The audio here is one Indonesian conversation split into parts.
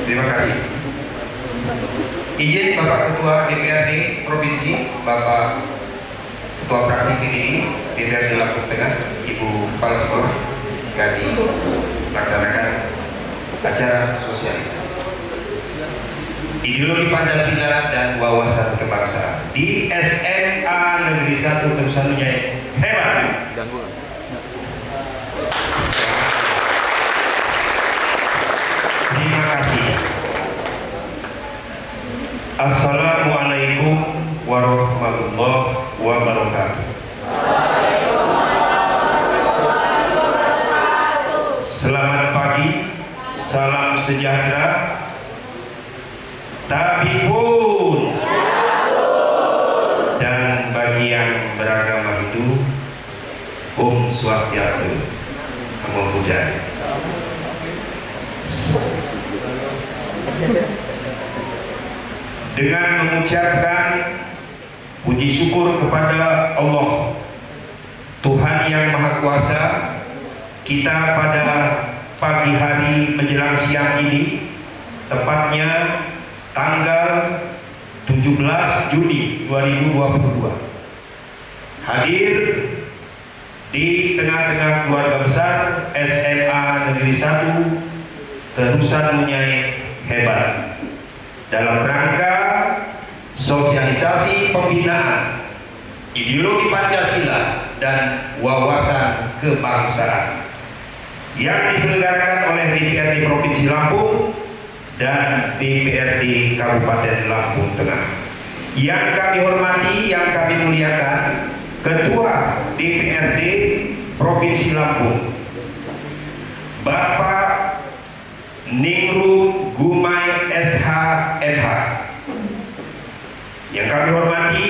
Terima kasih. Izin Bapak Ketua DPRD Provinsi, Bapak Ketua Fraksi PDI DPRD Lampung Tengah, Ibu Kepala Sekolah, kami laksanakan acara sosialisasi ideologi Pancasila dan wawasan kebangsaan di SMA Negeri 1 Terusanunya. Hebat. Terima kasih. Assalamualaikum warahmatullahi wabarakatuh. Selamat pagi, salam sejahtera. Tabibun dan bagi yang beragama Hindu, Om Swastiastu, Namo Buddhaya. Dengan mengucapkan puji syukur kepada Allah Tuhan yang Maha Kuasa, kita pada pagi hari menjelang siang ini, tepatnya tanggal 17 Juni 2022, hadir di tengah-tengah keluarga besar SMA Negeri 1 Terusanunyai Hebat dalam rangka sosialisasi pembinaan ideologi Pancasila dan wawasan kebangsaan yang diselenggarakan oleh DPRD Provinsi Lampung dan DPRD Kabupaten Lampung Tengah. Yang kami hormati, yang kami muliakan, Ketua DPRD Provinsi Lampung, Bapak Ningru Gumai SH MH. Yang kami hormati,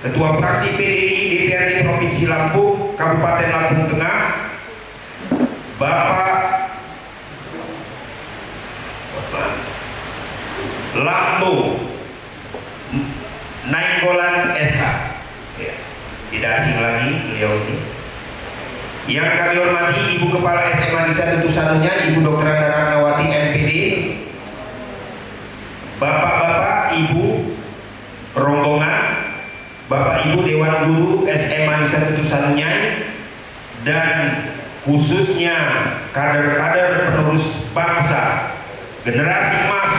Ketua Fraksi PDI DPRD Provinsi Lampung Kabupaten Lampung Tengah, Bapak Lambo Nainggolan SH, ya, tidak asing lagi beliau ini. Yang kami hormati Ibu Kepala SMA Negeri 1 Terusanunya, Ibu Dr. Ratnawati MPD, Bapak-bapak, Ibu rombongan, Bapak Ibu Dewan Guru SMA Negeri 1 Terusanunya, dan khususnya kader-kader penerus bangsa, generasi emas,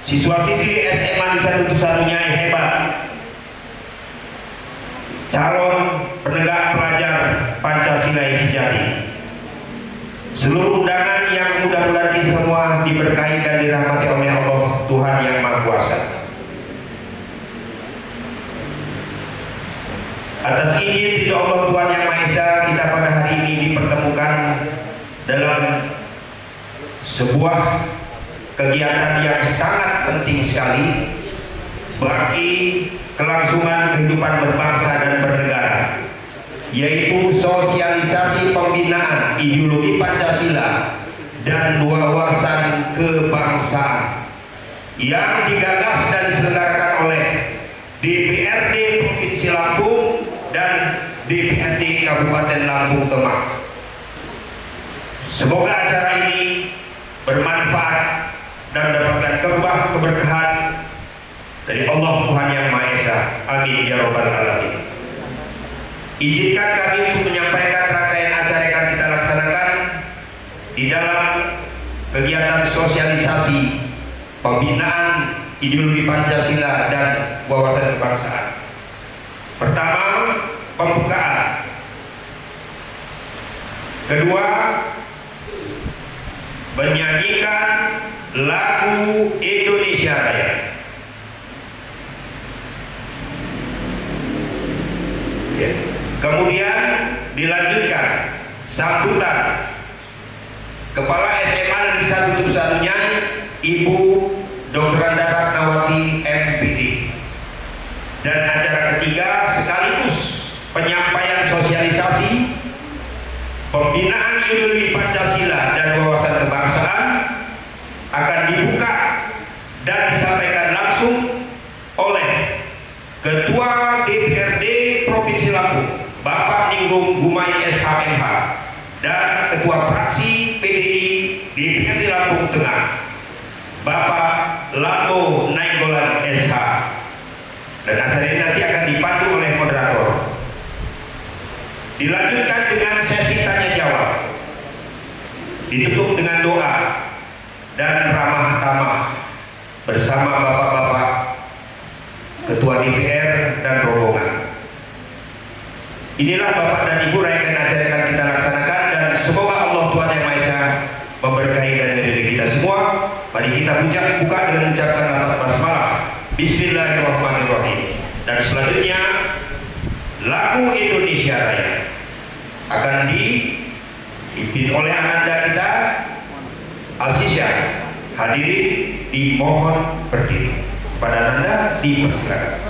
siswa-siswi SMA Negeri 1 Terusanunyai Hebat, calon penegak pelajar Pancasila yang sejati, seluruh undangan yang mudah-mudahan kita semua diberkahi dan dirahmati oleh Allah Tuhan yang Maha Kuasa. Atas izin dari Allah Tuhan yang Maha Esa, kita pada hari ini dipertemukan dalam sebuah kegiatan yang sangat penting sekali bagi kelangsungan kehidupan berbangsa dan bernegara, yaitu sosialisasi pembinaan ideologi Pancasila dan wawasan kebangsaan yang digagas dan diselenggarakan oleh DPRD Provinsi Lampung dan DPRD Kabupaten Lampung Tengah. Semoga acara ini bermanfaat dan mendapatkan keberkahan dari Allah Tuhan yang Maha Esa. Amin ya Rabbal Alamin. Izinkan kami untuk menyampaikan rangkaian acara yang akan kita laksanakan di dalam kegiatan sosialisasi pembinaan ideologi Pancasila dan wawasan kebangsaan. Pertama, pembukaan. Kedua, menyanyikan lagu Indonesia Raya. Ya. Kemudian dilanjutkan sambutan Kepala SMA Negeri 1 Terusanunyai, Ibu Dr. Ratnawati MPD. Dan acara ketiga sekaligus penyampaian sosialisasi pembinaan ideologi Pancasila dan wawasan kebangsaan akan dibuka dan disampaikan langsung oleh Ketua Ketua DPRD Provinsi Lampung Bapak Ningrum Gumai SHMH dan Ketua Fraksi PDI DPRD Lampung Tengah Bapak Lambo Nainggolan SH. Dan acara ini nanti akan dipandu oleh moderator. Dilanjutkan dengan sesi tanya jawab, ditutup dengan doa dan ramah tamah bersama bapak-bapak ketua DPR dan rombongan. Inilah Bapak dan Ibu rangkaian acara yang akan kita laksanakan, dan semoga Allah Tuhan Yang Maha Esa memberkahi dan mendidik kita semua. Mari kita buka dengan mengucapkan lafaz basmalah. Bismillahirrahmanirrahim. Dan selanjutnya lagu Indonesia Raya akan dipimpin oleh ananda kita Alsisya. Hadirin dimohon berdiri. Pada ananda dipersilakan.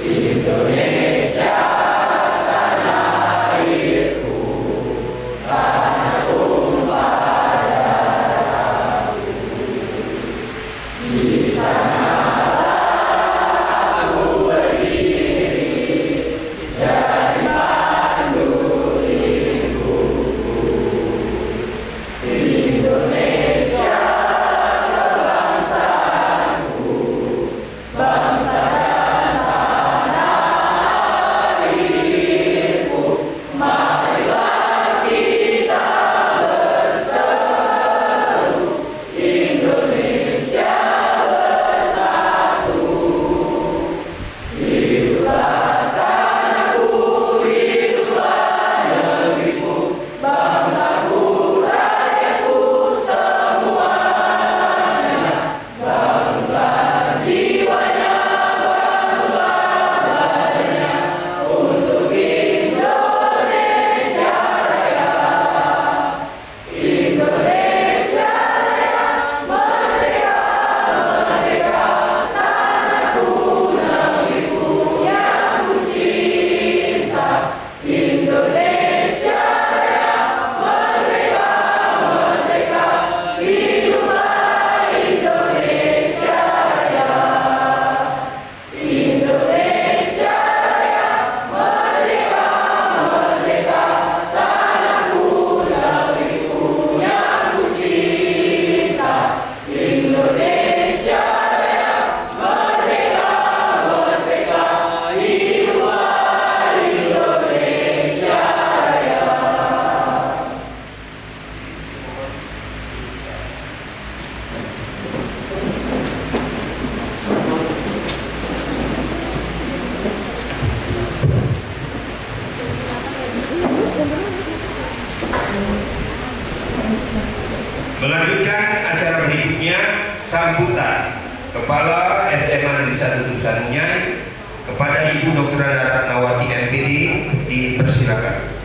Indonesia tanah airku, tanah tumpah darahku. Di sanalah aku berdiri dan pandu ibuku. Indonesia kebangsaanku, bangsa melanjutkan acara berikutnya sambutan Kepala SMA Negeri 1 Tusan Munyai kepada Ibu Dr. Ratnawati MPD dipersilakan.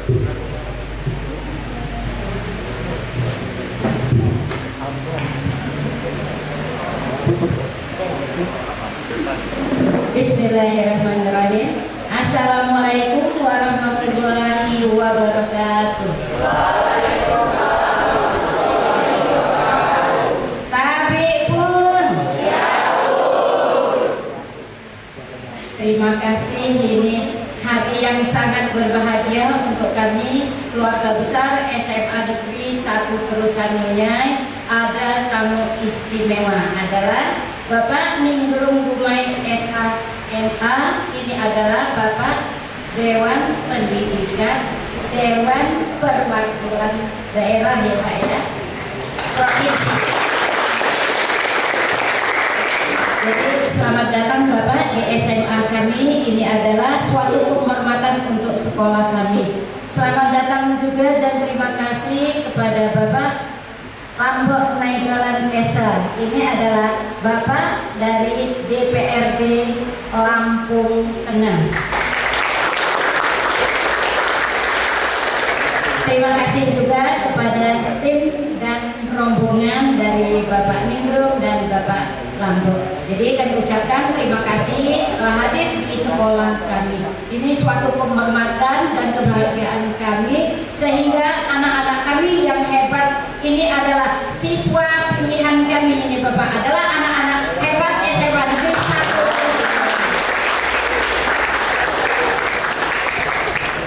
Bismillahirrahmanirrahim. Assalamualaikum warahmatullahi wabarakatuh. Terima kasih, ini hari yang sangat berbahagia untuk kami keluarga besar SMA Negeri 1 Terusan Munyai. Ada tamu istimewa adalah Bapak Ningrum Gumai SHMH. Ini adalah Bapak Dewan Pendidikan Dewan Perwakilan Daerah ya Pak ya, Provinsi. Jadi selamat datang Bapak di SMA kami. Ini adalah suatu kehormatan untuk sekolah kami. Selamat datang juga dan terima kasih kepada Bapak Lambo Nainggolan SH. Ini adalah Bapak dari DPRD Lampung Tengah. Terima kasih juga kepada tim dan rombongan dari Bapak Ningrum dan Bapak Lambo. Jadi kami ucapkan terima kasih telah hadir di sekolah kami. Ini suatu penghormatan dan kebahagiaan kami, sehingga anak-anak kami yang hebat ini adalah siswa pilihan kami ini Bapak, adalah anak-anak hebat SMA Negeri 1.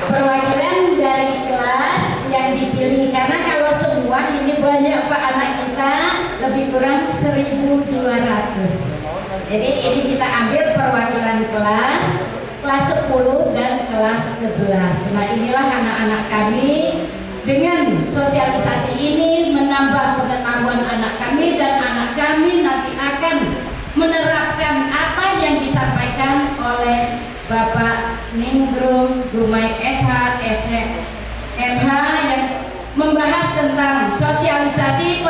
Perwakilan dari kelas yang dipilih, karena kalau semua ini banyak Pak anak kita lebih kurang 1.200. Jadi ini kita ambil perwakilan kelas 10 dan kelas 11. Nah inilah anak-anak kami. Dengan sosialisasi ini menambah pengetahuan anak kami, dan anak kami nanti akan menerapkan apa yang disampaikan oleh Bapak Ningrum Gumai SH, MH yang membahas tentang sosialisasi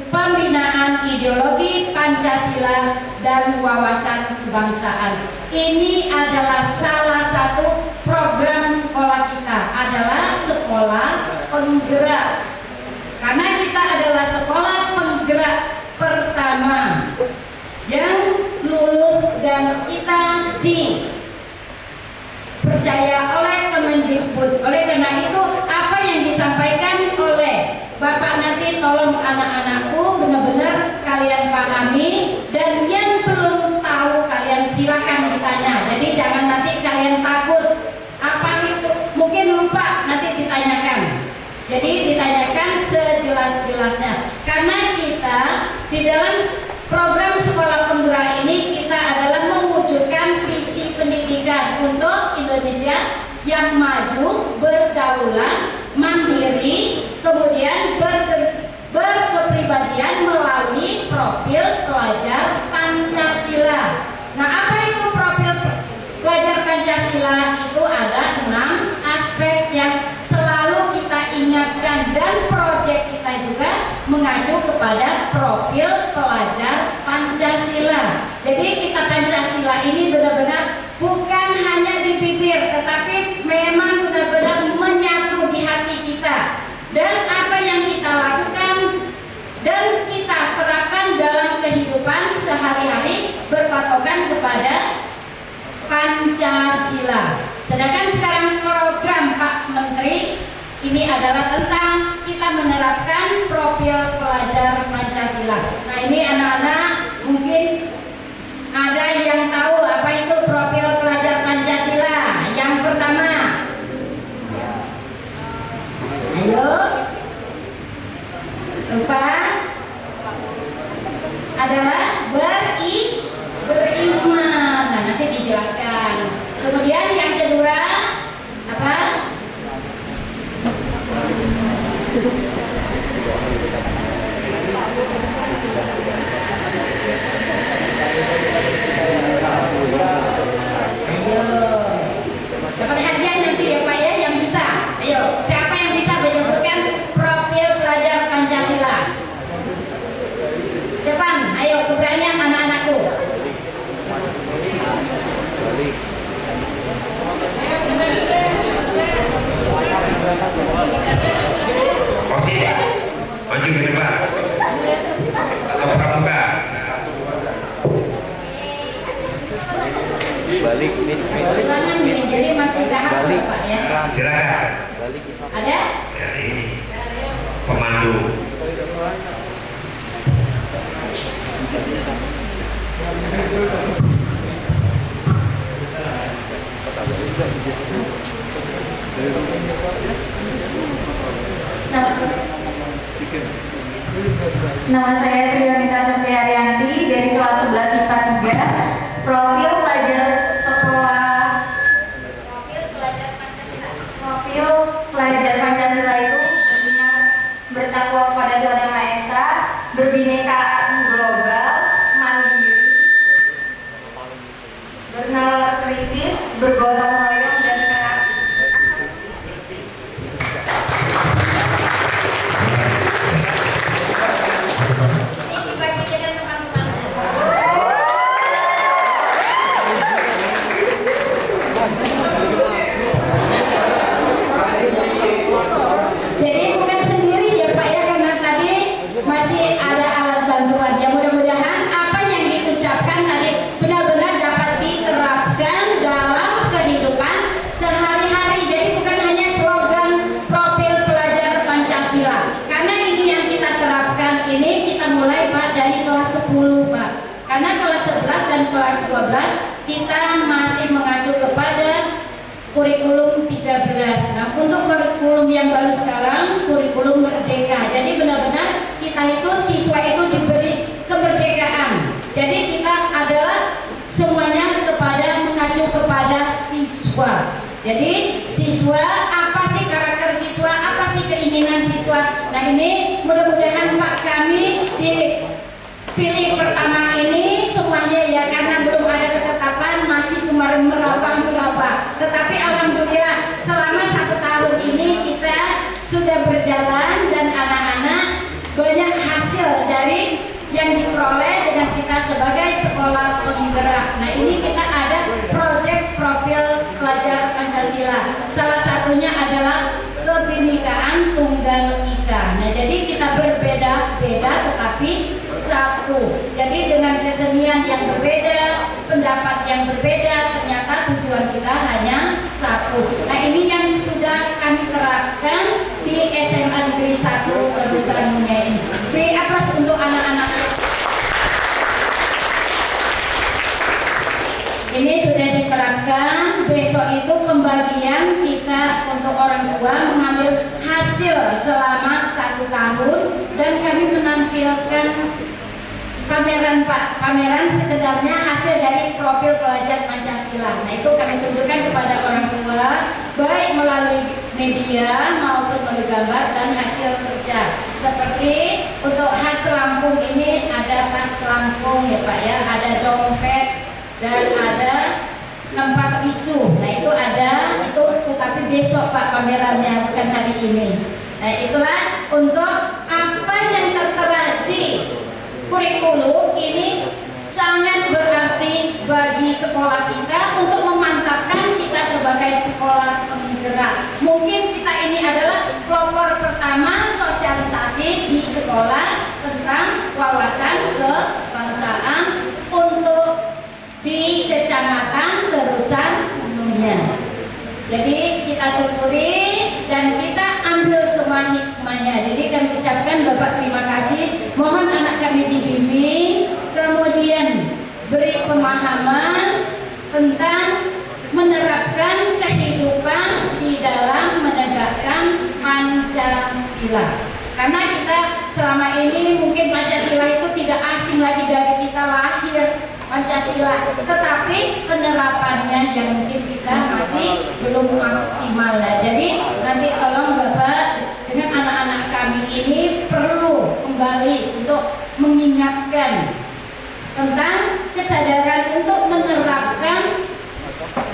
pembinaan ideologi Pancasila dan wawasan kebangsaan. Ini adalah salah satu program sekolah kita, adalah sekolah penggerak. Karena kita adalah sekolah penggerak pertama yang lulus dan kita dipercaya oleh Kemendikbud. Oleh karena itu, apa yang disampaikan oleh Bapak nanti tolong anak-anakku benar-benar kalian pahami, dan yang belum tahu kalian silakan ditanya. Jadi jangan nanti kalian takut apa itu, mungkin lupa, nanti ditanyakan. Jadi ditanyakan sejelas-jelasnya. Karena kita di dalam program sekolah penggerak ini, kita adalah mewujudkan visi pendidikan untuk Indonesia yang maju, berdaulat, mandiri, kemudian berkepribadian melalui profil pelajar Pancasila. Nah, apa itu profil pelajar Pancasila? Itu ada 6 aspek yang selalu kita ingatkan, dan proyek kita juga mengacu kepada profil pelajar Pancasila. Jadi kita Pancasila ini benar-benar bukan hanya di bibir, tetapi memang benar-benar menyatu di hati kita. Dan apa yang kita lakukan dan kita terapkan dalam kehidupan sehari-hari berpatokan kepada Pancasila. Sedangkan sekarang program Pak Menteri ini adalah tentang kita menerapkan profil pelajar Pancasila. Nah ini anak-anak mungkin ada yang tahu apa itu profil pelajar Pancasila. Yang pertama, ayo, lupa, adalah beriman. Nah nanti dijelaskan. Kemudian yang kedua apa? Ayo, dapat hadiah nanti ya Pak ya, yang bisa. Ayo, siapa yang bisa menyebutkan profil pelajar Pancasila? Depan, ayo keberanian anak-anakku. Posisi, maju ke depan. Atau pramuka. Balik nih, Ulangan nih, jadi masih gak hafal Pak ya. Silakan. Ada? Ya, ini pemandu. Nama saya Trianita Supriyanti dari kelas 11 IPA 3. Profil pelajar sekolah. Profil pelajar Pancasila itu bertakwa kepada Tuhan Yang Maha Esa, berbineka global, mandiri, bernalar kritis, bergotong royong, dan sehat. Ini bagikan teman-teman. kelas 12 kita masih mengacu kepada kurikulum 13. Nah, untuk kurikulum yang baru sekarang kurikulum merdeka. Jadi benar-benar kita itu siswa itu diberi kemerdekaan. Jadi kita adalah semuanya mengacu kepada siswa. Jadi siswa, apa sih karakter siswa, apa sih keinginan siswa. Nah, ini mudah-mudahan Pak kami dipilih pertama ini semuanya ya, karena belum ada ketetapan, masih kemarin meraba-raba. Tetapi alhamdulillah selama 1 tahun ini kita sudah berjalan dan anak-anak banyak hasil dari yang diperoleh dengan kita sebagai sekolah penggerak. Nah, ini kita ada proyek profil pelajar Pancasila. Salah satunya adalah Kebinekaan Tunggal Ika. Nah, jadi kita berbeda-beda tetapi satu. Jadi dengan kesenian yang berbeda, pendapat yang berbeda, ternyata tujuan kita hanya satu. Nah, ini yang sudah kami terapkan di SMA Negeri 1 Terusan Munyai ini. Beri aplaus untuk anak-anak. Ini sudah diterapkan. Besok itu pembagian kita untuk orang tua mengambil hasil selama 1 tahun dan kami menampilkan pameran Pak. Pameran sekedarnya hasil dari profil pelajar Pancasila. Nah, itu kami tunjukkan kepada orang tua baik melalui media maupun melalui gambar dan hasil kerja. Seperti untuk khas Lampung ini ada tas Lampung ya Pak ya, ada dompet dan ada tempat tisu. Nah, itu ada, itu tetapi besok Pak pamerannya, bukan hari ini. Nah, itulah untuk apa yang tertera di kurikulum ini sangat berarti bagi sekolah kita untuk memantapkan kita sebagai sekolah penggerak. Mungkin kita ini adalah pelopor pertama sosialisasi di sekolah tentang wawasan kebangsaan untuk di Kecamatan Terusan Munyai. Jadi kita syukuri dan kita ambil semua hikmahnya. Jadi kami ucapkan Bapak terima kasih. Mohon anak kami dibimbing, kemudian beri pemahaman tentang menerapkan kehidupan di dalam menegakkan Pancasila. Karena kita selama ini mungkin Pancasila itu tidak asing lagi dari kita lahir. Pancasila, tetapi penerapannya yang mungkin kita masih belum maksimal. Jadi nanti tolong Bapak dengan anak-anak kami ini perlu kembali untuk mengingatkan tentang kesadaran untuk menerapkan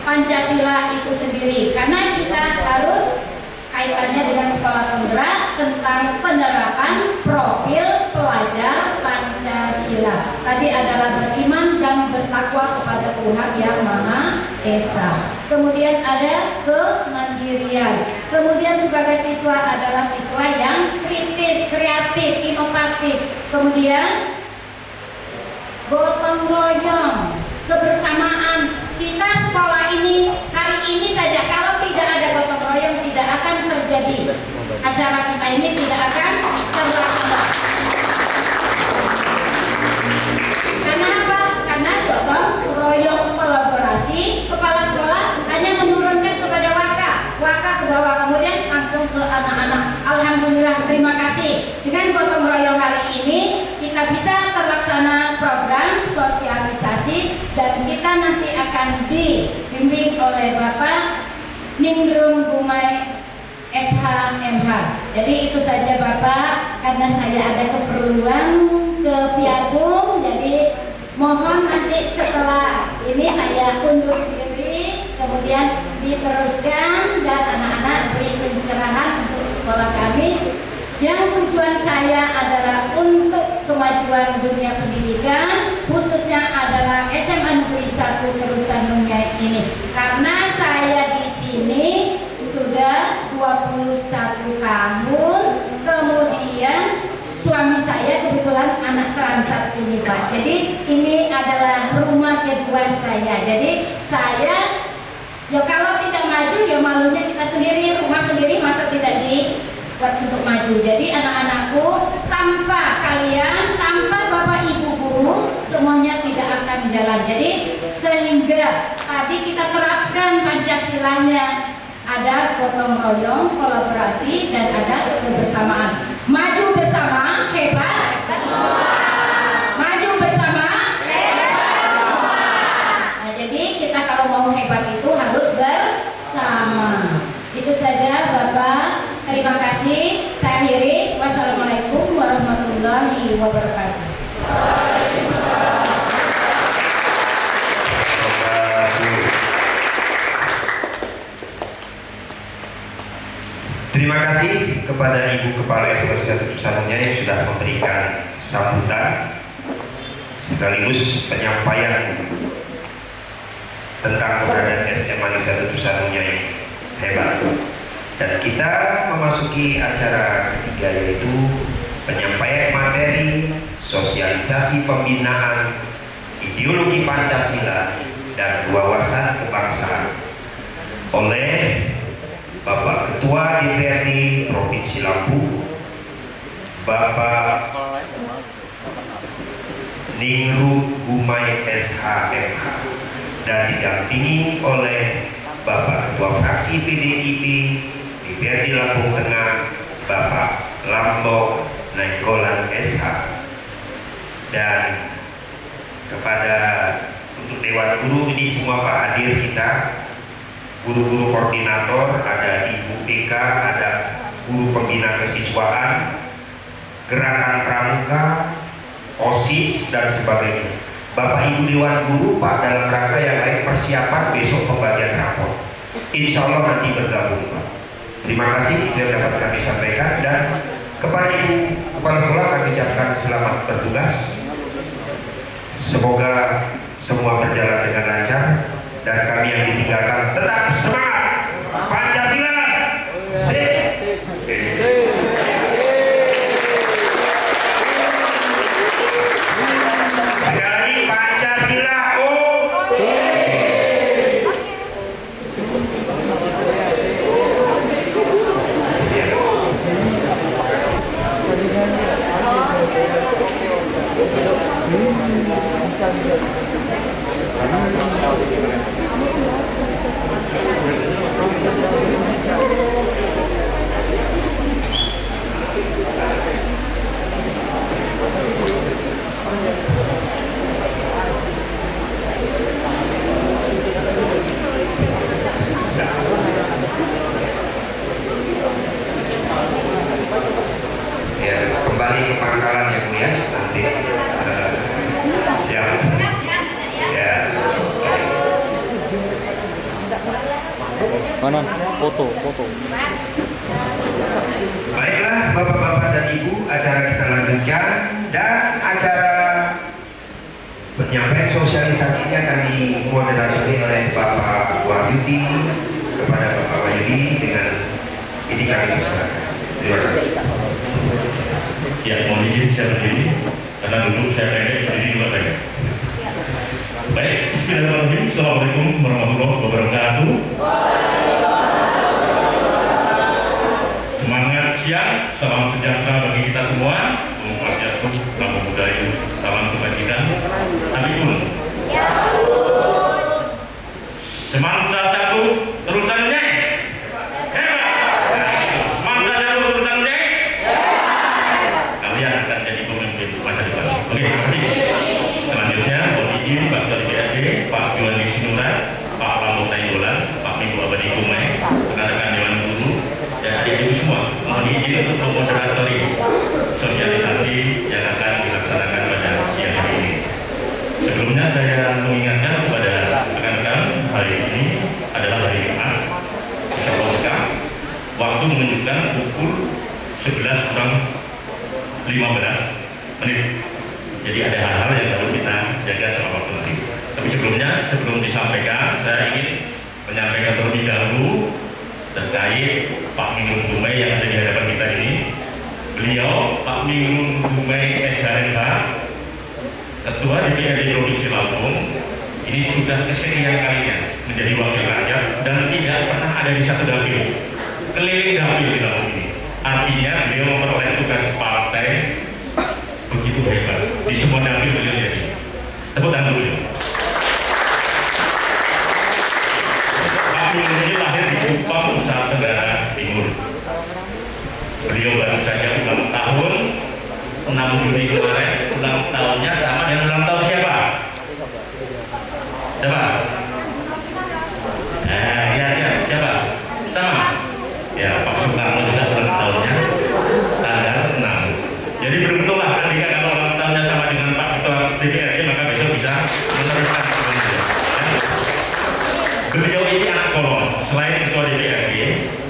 Pancasila itu sendiri, karena kita harus kaitannya dengan sekolah penggerak tentang penerapan profil pelajar Pancasila. Tadi adalah beriman dan bertakwa kepada Tuhan Yang Maha Esa. Kemudian ada kemandirian. Kemudian sebagai siswa adalah siswa yang kritis, kreatif, inovatif. Kemudian gotong royong, kebersamaan. Kita sekolah ini hari ini saja kalau tidak ada gotong royong tidak akan terjadi. Acara kita ini tidak akan terlaksana. Karena apa? Karena gotong royong kolaborasi, kepala sekolah hanya menurunkan kepada waka ke bawah, kemudian langsung ke anak-anak. Alhamdulillah, terima kasih. Dengan gotong royong hari ini kita bisa terlaksana program sosialisasi dan kita nanti akan dibimbing oleh Bapak Ningrum Gumai SHMH. Jadi itu saja Bapak, karena saya ada keperluan ke Piagung, jadi mohon nanti setelah ini saya undur diri, kemudian diteruskan dan anak-anak beri pencerahan untuk sekolah kami. Yang tujuan saya adalah untuk kemajuan dunia pendidikan, khususnya adalah SMA Negeri 1 Terusan Munyai ini. Karena saya di sini sudah 21 tahun, kemudian suami saya kebetulan anak Transat sini Pak. Jadi ini adalah rumah kedua saya. Jadi saya, ya kalau tidak maju ya malunya kita sendiri, rumah sendiri masa tidak dibuat untuk maju. Jadi anak-anakku, tanpa kalian, tanpa Bapak Ibu guru, semuanya tidak akan jalan. Jadi menerapkan Pancasilanya. Ada gotong royong, kolaborasi, dan ada kebersamaan. Maju bersama, hebat semua. Maju bersama, hebat semua. Nah, jadi kita kalau mau hebat itu harus bersama. Itu saja Bapak. Terima kasih. Saya akhiri. Wassalamualaikum warahmatullahi wabarakatuh. Terima kasih kepada Ibu Kepala SMK 1 Sananya yang sudah memberikan sambutan sekaligus penyampaian tentang keberadaan SMA Negeri 1 Sananya yang hebat. Dan kita memasuki acara ketiga, yaitu penyampaian materi sosialisasi pembinaan ideologi Pancasila dan wawasan kebangsaan oleh Bapak Ketua DPRD Provinsi Lampung, Bapak Ningrum Gumai SHMH, dan didampingi oleh Bapak Ketua Fraksi PDIP DPRD Lampung Tengah, Bapak Lambok Nainggolan SH. Dan kepada untuk Dewan Guru ini semua Pak hadir kita, guru-guru koordinator, ada Ibu PK, ada guru pembina kesiswaan, gerakan pramuka, OSIS, dan sebagainya. Bapak Ibu Dewan Guru, Pak, dalam rangka yang lain persiapan besok pembagian rapor. Insya Allah nanti bergabung, Pak. Terima kasih itu yang dapat kami sampaikan, dan kepada Ibu Kepala Sekolah kami ucapkan selamat bertugas. Semoga semua berjalan dengan lancar, dan kami yang ditinggalkan tetap semangat. Pancasila, sekali Pancasila, kembali ke pangkalan ya Bu ya, nanti siap ya. Kanan, foto. Baiklah Bapak-bapak dan Ibu, acara kita lanjutkan, dan acara penyampaian sosialisasinya akan dimoderatori oleh Bapak Wahyudi kepada Bapak Wahyudi. Dengan ini kami persilakan. Terima kasih. Ya, mohon izin saya berdiri karena dulu saya pendek, berdiri juga pendek. Baik, bismillahirrahmanirrahim. Assalamualaikum warahmatullahi wabarakatuh. Semangat siang, salam sejahtera bagi kita semua. Om Swastiastu, Namo Buddhaya, salam kebajikan. Sampun. Semangsa satu, terusan nyai. Hebat. Semangsa satu, terusan nyai. Kalian akan jadi pemimpin masa depan. Oke, terima kasih. Selanjutnya, mohon izin Pak Ketua DPRD, Pak Juwandi Sinurat, Pak Lambok Nainggolan, Pak Minggu Abadi Gumai, rekan-rekan Dewan Guru, dan adik-adik semua, mohon izin untuk memoderatori sosialisasi yang akan dilaksanakan pada siang hari ini. Sebelumnya saya mengingatkan kepada rekan-rekan, hari ini adalah hari Jumat, waktu menunjukkan pukul 11:15. Jadi ada hal-hal yang perlu kita jaga selama waktu nanti. Tapi sebelumnya, sebelum disampaikan, saya ingin menyampaikan terlebih dahulu terkait Pak Ningrum Gumai yang ada di hadapan kita ini. Beliau, Pak Ningrum Gumai SHMH, Ketua DPRD Provinsi Lampung, ini sudah kesekian kalinya menjadi wakil rakyat dan tidak pernah ada di satu dapil, keliling dapil di Lampung ini. Artinya beliau memperoleh tugas partai begitu hebat di semua dapil beliau jadi. Tepuk tangan dulu. tahunnya sama dengan ulang tahun siapa? Siapa? Ya, siapa? Sama? Ya, Pak Soekarno juga ulang tahunnya tanggal 6. Jadi beruntunglah ketika kalau ulang tahunnya sama dengan Pak Ketua DPRD, maka besok bisa meneruskan beliau. Beliau ini anak kolong, selain Ketua DPRD.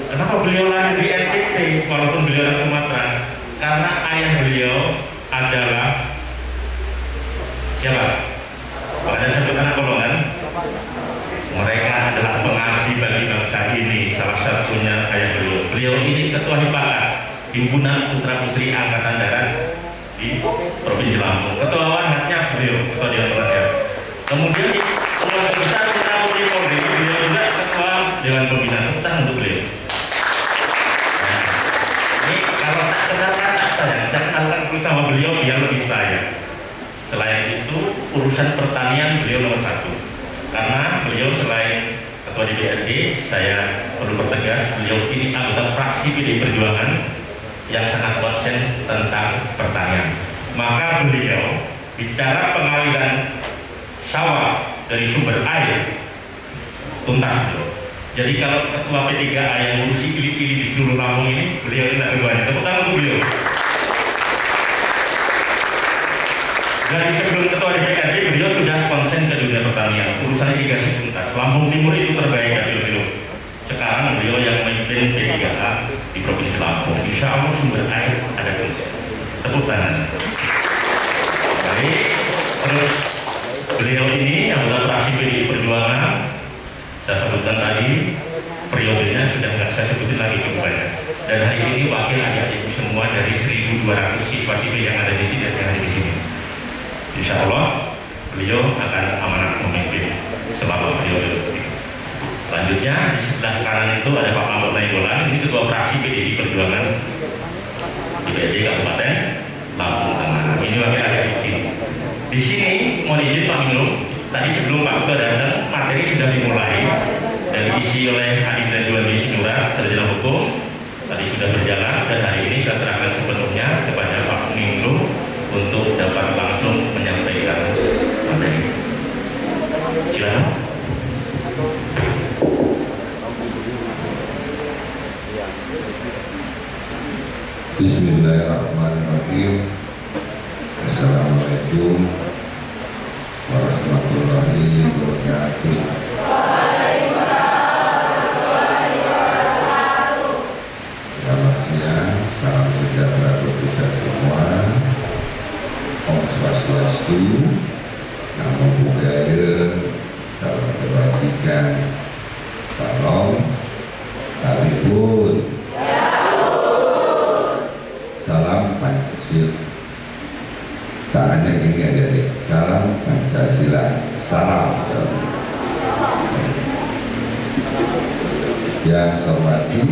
Kenapa beliau lahir di NTT walaupun beliau orang Sumatera? Karena ayah beliau adalah siapa? Ada sebut anak kolong kan? Mereka adalah pengabdi bagi bangsa ini. Salah satunya ayah beliau. Beliau ini ketua Hipaka, Himpunan Putra Putri Angkatan Darat di Provinsi Lampung. Ketua Wahatnya beliau, ketua Dewan Penasihat. Kemudian di Keluarga Besar Putra Putri Polri, beliau juga ketua Dewan Pembina. Tentang untuk beliau. Nah, ini kalau tak kenalkan saya kenalkan dulu sama beliau biar lebih saya. Selain itu urusan pertanian beliau nomor 1. Karena beliau selain Ketua DPRD, saya perlu pertegas, beliau ini anggota fraksi PDI Perjuangan yang sangat konsen tentang pertanian. Maka beliau bicara pengaliran sawah dari sumber air tuntas. Jadi kalau Ketua P3A yang ngurusi ili-ili di seluruh Lampung ini, beliau tidak keduanya. Tepuk tangan untuk beliau. Dari sebelum Ketua DPRD, beliau sudah konsen ke dunia pertanian. Urusan irigasi tuntas. Lampung Timur itu terbaik dari beliau. Sekarang beliau yang memimpin P3A di Provinsi Lampung. Insya Allah sumber air ada terus. Tepuk tangan. Baik. Terus beliau ini anggota fraksi PDI Perjuangan. Saya sebutkan tadi periodenya sudah nggak saya sebutin lagi cukup banyak. Dan hari ini wakil adik-adikku semua dari 1.200 siswa sipil yang ada di sini dan yang ada di sini. Insya Allah beliau akan amanah memimpin selama beliau duduk. Selanjutnya di sebelah kanan itu ada Pak Mahmud Nainggolan, ini ketua fraksi PDI Perjuangan DPRD Kabupaten Lampung Tengah. Ini wakil adik ini. Di sini mohon izin Pak Minum, tadi sebelum Pak Ketua datang materi sudah dimulai dan diisi oleh Adik dan Juwandi Sinura, sarjana hukum. Tadi sudah berjalan dan hari ini saya serahkan sepenuhnya kepada Pak Minum untuk dapat langsung menyampaikan materi. Silakan. Bismillahirrahmanirrahim. Assalamualaikum warahmatullahi wabarakatuh. Selamat siang, salam sejahtera untuk kita semua. Om Swastiastu, Namo Buddhaya, salam kebajikan, salam Haribun, salam Pancasila. Tangannya gini adik-adik, salam Pancasila, salam. Yang saya hormati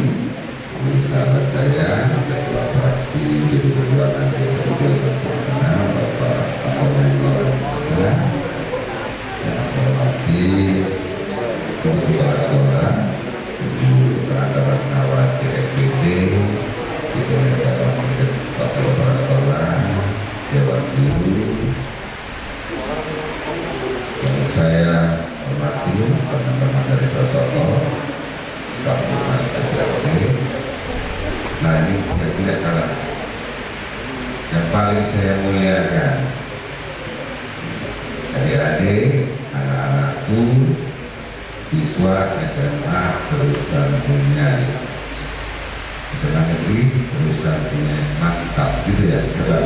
sahabat saya, Ketua Fraksi PDI Perjuangan Bapak Kapolri Besar, yang saya hormati Ibu Kepala Sekolah, Ibu Tenaga Ratnawati FPD, Bapak Kepala Sekolah, Dewan Guru, yang saya hormati teman-teman dari protokol, staf humas DPRD. Nah ini yang tidak kalah, yang paling saya muliakan, adik-adik, anak-anakku, siswa SMA Terusan Bunyai, SMA Negeri Terusan Bunyai, mantap gitu ya, hebat.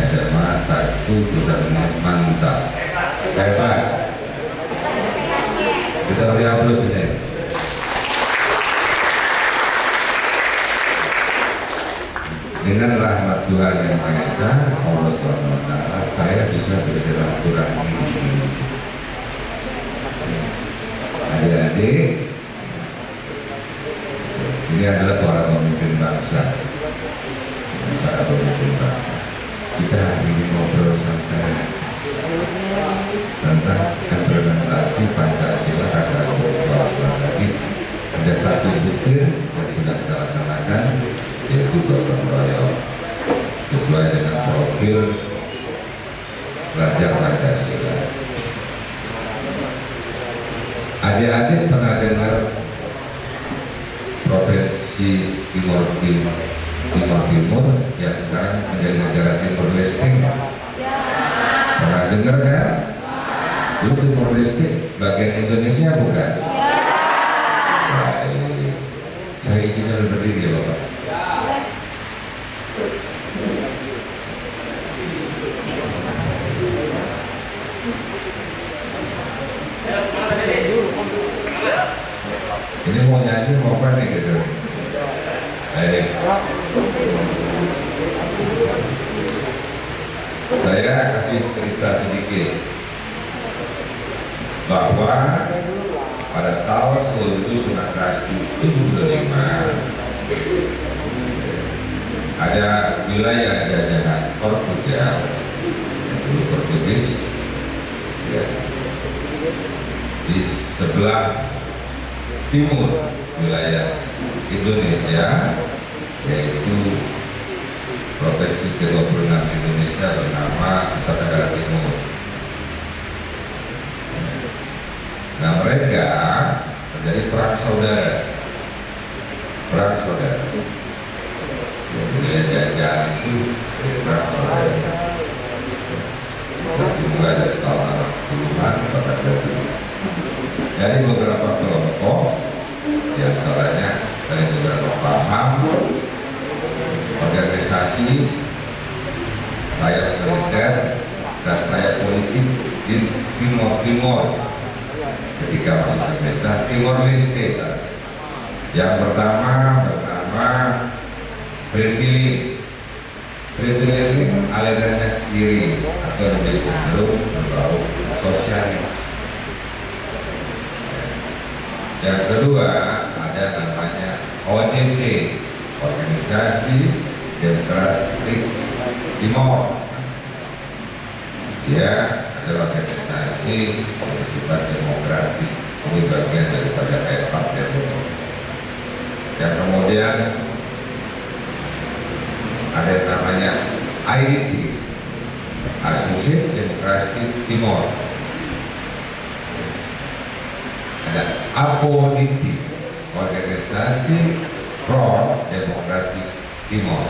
SMA 1 Terusan Bunyai, mantap, hebat. Kita beri aplaus ini. Dengan rahmat Tuhan yang Maha Esa, Allah Subhanahu wa Ta'ala, saya bisa bersilaturahmi di sini. Adik-adik, ini adalah para pemimpin bangsa. Para pemimpin bangsa. Kita hari ini ngobrol santai tentang implementasi Pancasila tanggal 12 lagi. Ada satu butir yang sudah kita laksanakan, yaitu gotong royong sesuai dengan sambil belajar Pancasila. Adik-adik pernah dengar Provinsi Timur yang sekarang menjadi negara Timur Leste? Pernah dengar kan? Dulu Timur Leste bagian Indonesia bukan? Baik. Saya izinkan berdiri ya Bapak. Ini mau nyanyi mau apa nih gitu? Baik. Saya kasih cerita sedikit bahwa pada tahun 1975 ada wilayah jajahan Portugal, dulu Portugis, ya, di sebelah timur wilayah Indonesia, yaitu Provinsi ke-26 Indonesia bernama Nusa Tenggara Timur. Nah, mereka terjadi perang saudara. Ya, wilayah jajahan itu perang saudara. Dimulai dari tahun 60-an bahkan lebih. Dari beberapa kelompok, di antaranya dari beberapa paham, organisasi, saya militer dan saya politik di Timur ketika masuk Indonesia, Timor Leste. Yang pertama bernama Fredilin. Fredilin ini alirannya kiri atau lebih cenderung berbau sosialis. Yang kedua ada namanya ODT, Organisasi Demokratik Timor. Dia adalah organisasi yang bersifat demokratis, ini bagian daripada kayak partai politik. Yang kemudian ada yang namanya IDT, Asosiasi Demokrasi Timor. Ada APODT, Organisasi Pro Demokratik Timor.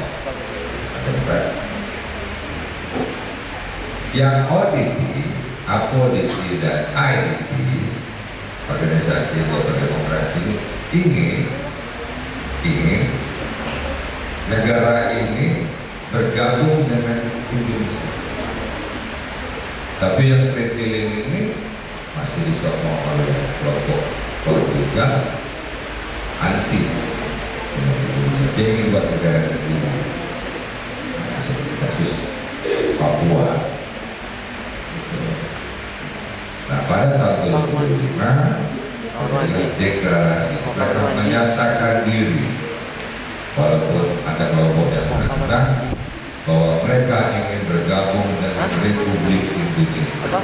Ada berapa? Yang ODT, APODT dan IDT, Organisasi Pro Demokrasi ini ingin negara ini bergabung dengan Indonesia. Tapi yang Fredilin ini masih disokong oleh kelompok Portugal anti Indonesia. Dia ingin buat negara sendiri, seperti kasus Papua. Nah, pada tahun 2005 ada deklarasi, mereka menyatakan diri, walaupun ada kelompok yang menentang, bahwa mereka ingin bergabung dengan Republik Indonesia.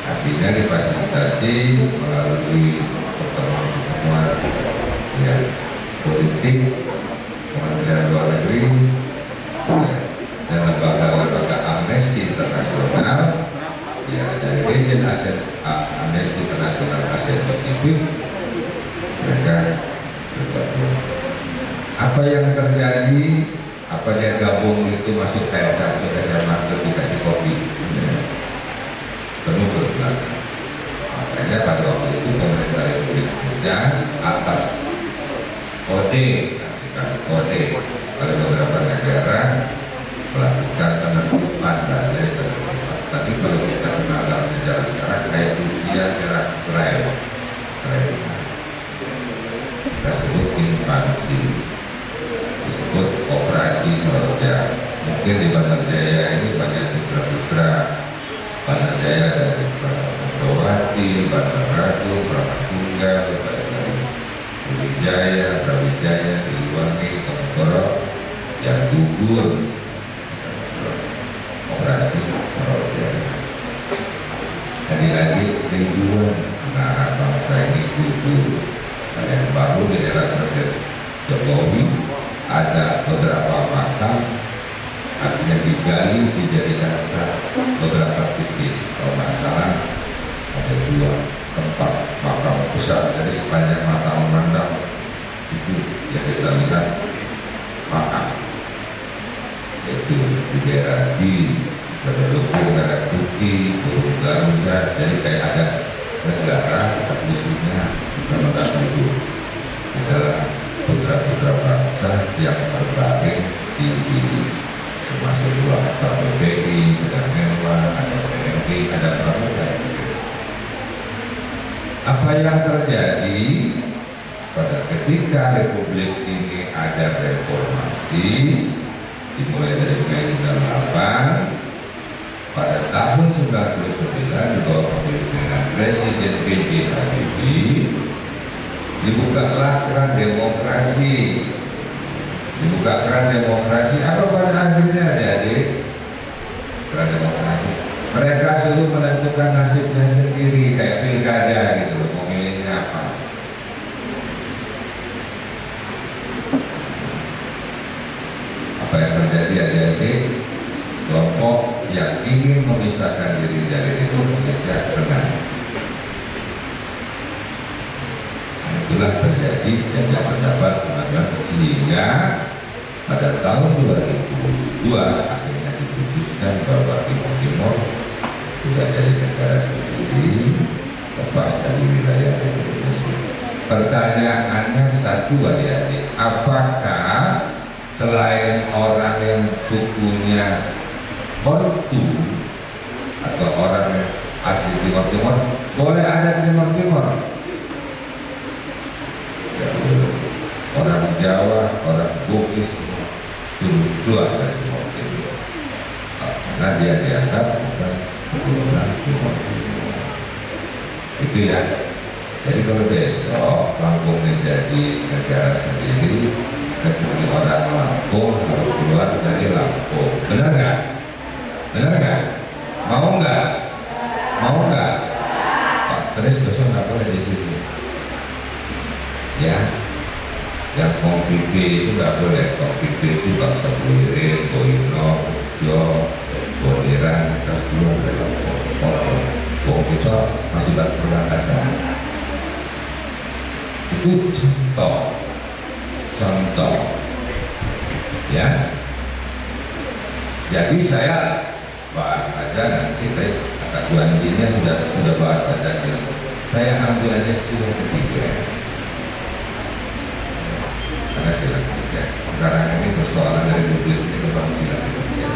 Artinya difasilitasi melalui pertemuan ya, politik, Kementerian Luar Negeri, ya, dan lembaga-lembaga Amnesty Internasional, ya, dari Region Amnesty Internasional Asia Pasifik, mereka bergabung. Apa yang terjadi? Apa dia gabung itu masuk kayak saya masuk dikasih kopi, ya, penuh berbelakang. Makanya pada waktu itu pemerintah Republik Indonesia atas kode, kode pada beberapa negara melakukan penertiban bahasa penertiban. Tapi kalau kita kenal dalam sejarah sekarang kayak Rusia, Israel, kita sebut invasi, disebut operasi Soroja. Mungkin di Bandar Jaya ini banyak putra-putra Bandar Jaya dari Megawati, Bandar Ratu, Pramantunggal, dari Wijaya, Brawijaya, Siliwangi, Tomokoro yang gugur operasi Soroja. Lagi-lagi ribuan anak bangsa ini gugur. Yang baru di era Presiden Jokowi ada beberapa makam Artinya digali, dijadikan beberapa titik. Kalau nggak salah ada 2 tempat makam besar. Jadi sepanjang mata memandang itu yang kita lihat makam, yaitu di daerah Gili, Keduduknya, Merah Putih, Burung Garuda. Jadi kayak ada negara, tapi isinya negara itu adalah putra-putra bangsa yang berbaring di Gili, termasuk dua antar PBI, ada Menwa, ada PMB, ada Pramuka. Apa yang terjadi pada ketika Republik ini ada reformasi dimulai dari Mei 98, pada tahun 99 di bawah kepemimpinan Presiden B.J. Habibie dibukalah keran demokrasi. Dibuka keran demokrasi, apa pada akhirnya adik-adik? Keran demokrasi. Mereka selalu menentukan nasibnya sendiri, kayak pilkada gitu loh, mau milihnya apa. Apa yang terjadi adik-adik? Kelompok yang ingin memisahkan diri dari Indonesia dengan itulah terjadi jajak pendapat sehingga pada tahun 2002 akhirnya diputuskan bahwa Timor sudah jadi negara sendiri, lepas dari wilayah Indonesia. Pertanyaannya satu adik-adik, apakah selain orang yang sukunya Bantu atau orang yang asli Timor Timur boleh ada Timor Timur? Ya, orang Jawa, orang Bugis suruh keluar dari Timor Timur karena dia dianggap bukan keturunan Timor Timur. Itu ya. Jadi kalau besok Lampung menjadi negara sendiri, kecuali orang Lampung harus keluar dari Lampung. Benar nggak? Benar nggak? Mau nggak? Mau nggak? Pak, terus besok nggak boleh di sini. Ya, yang mau pipi itu nggak boleh. Mau pipi itu bangsa Buirin, Boino, Jo, Boniran, terus keluar dari Lampung. Oh, kita masih berbatasan. Itu contoh, ya. Jadi saya bahas aja nanti kata Bu Andinya sudah bahas Pancasila. Saya ambil aja sila ketiga. Karena sila ketiga sekarang ini persoalan dari publik ini tentang sila ketiga.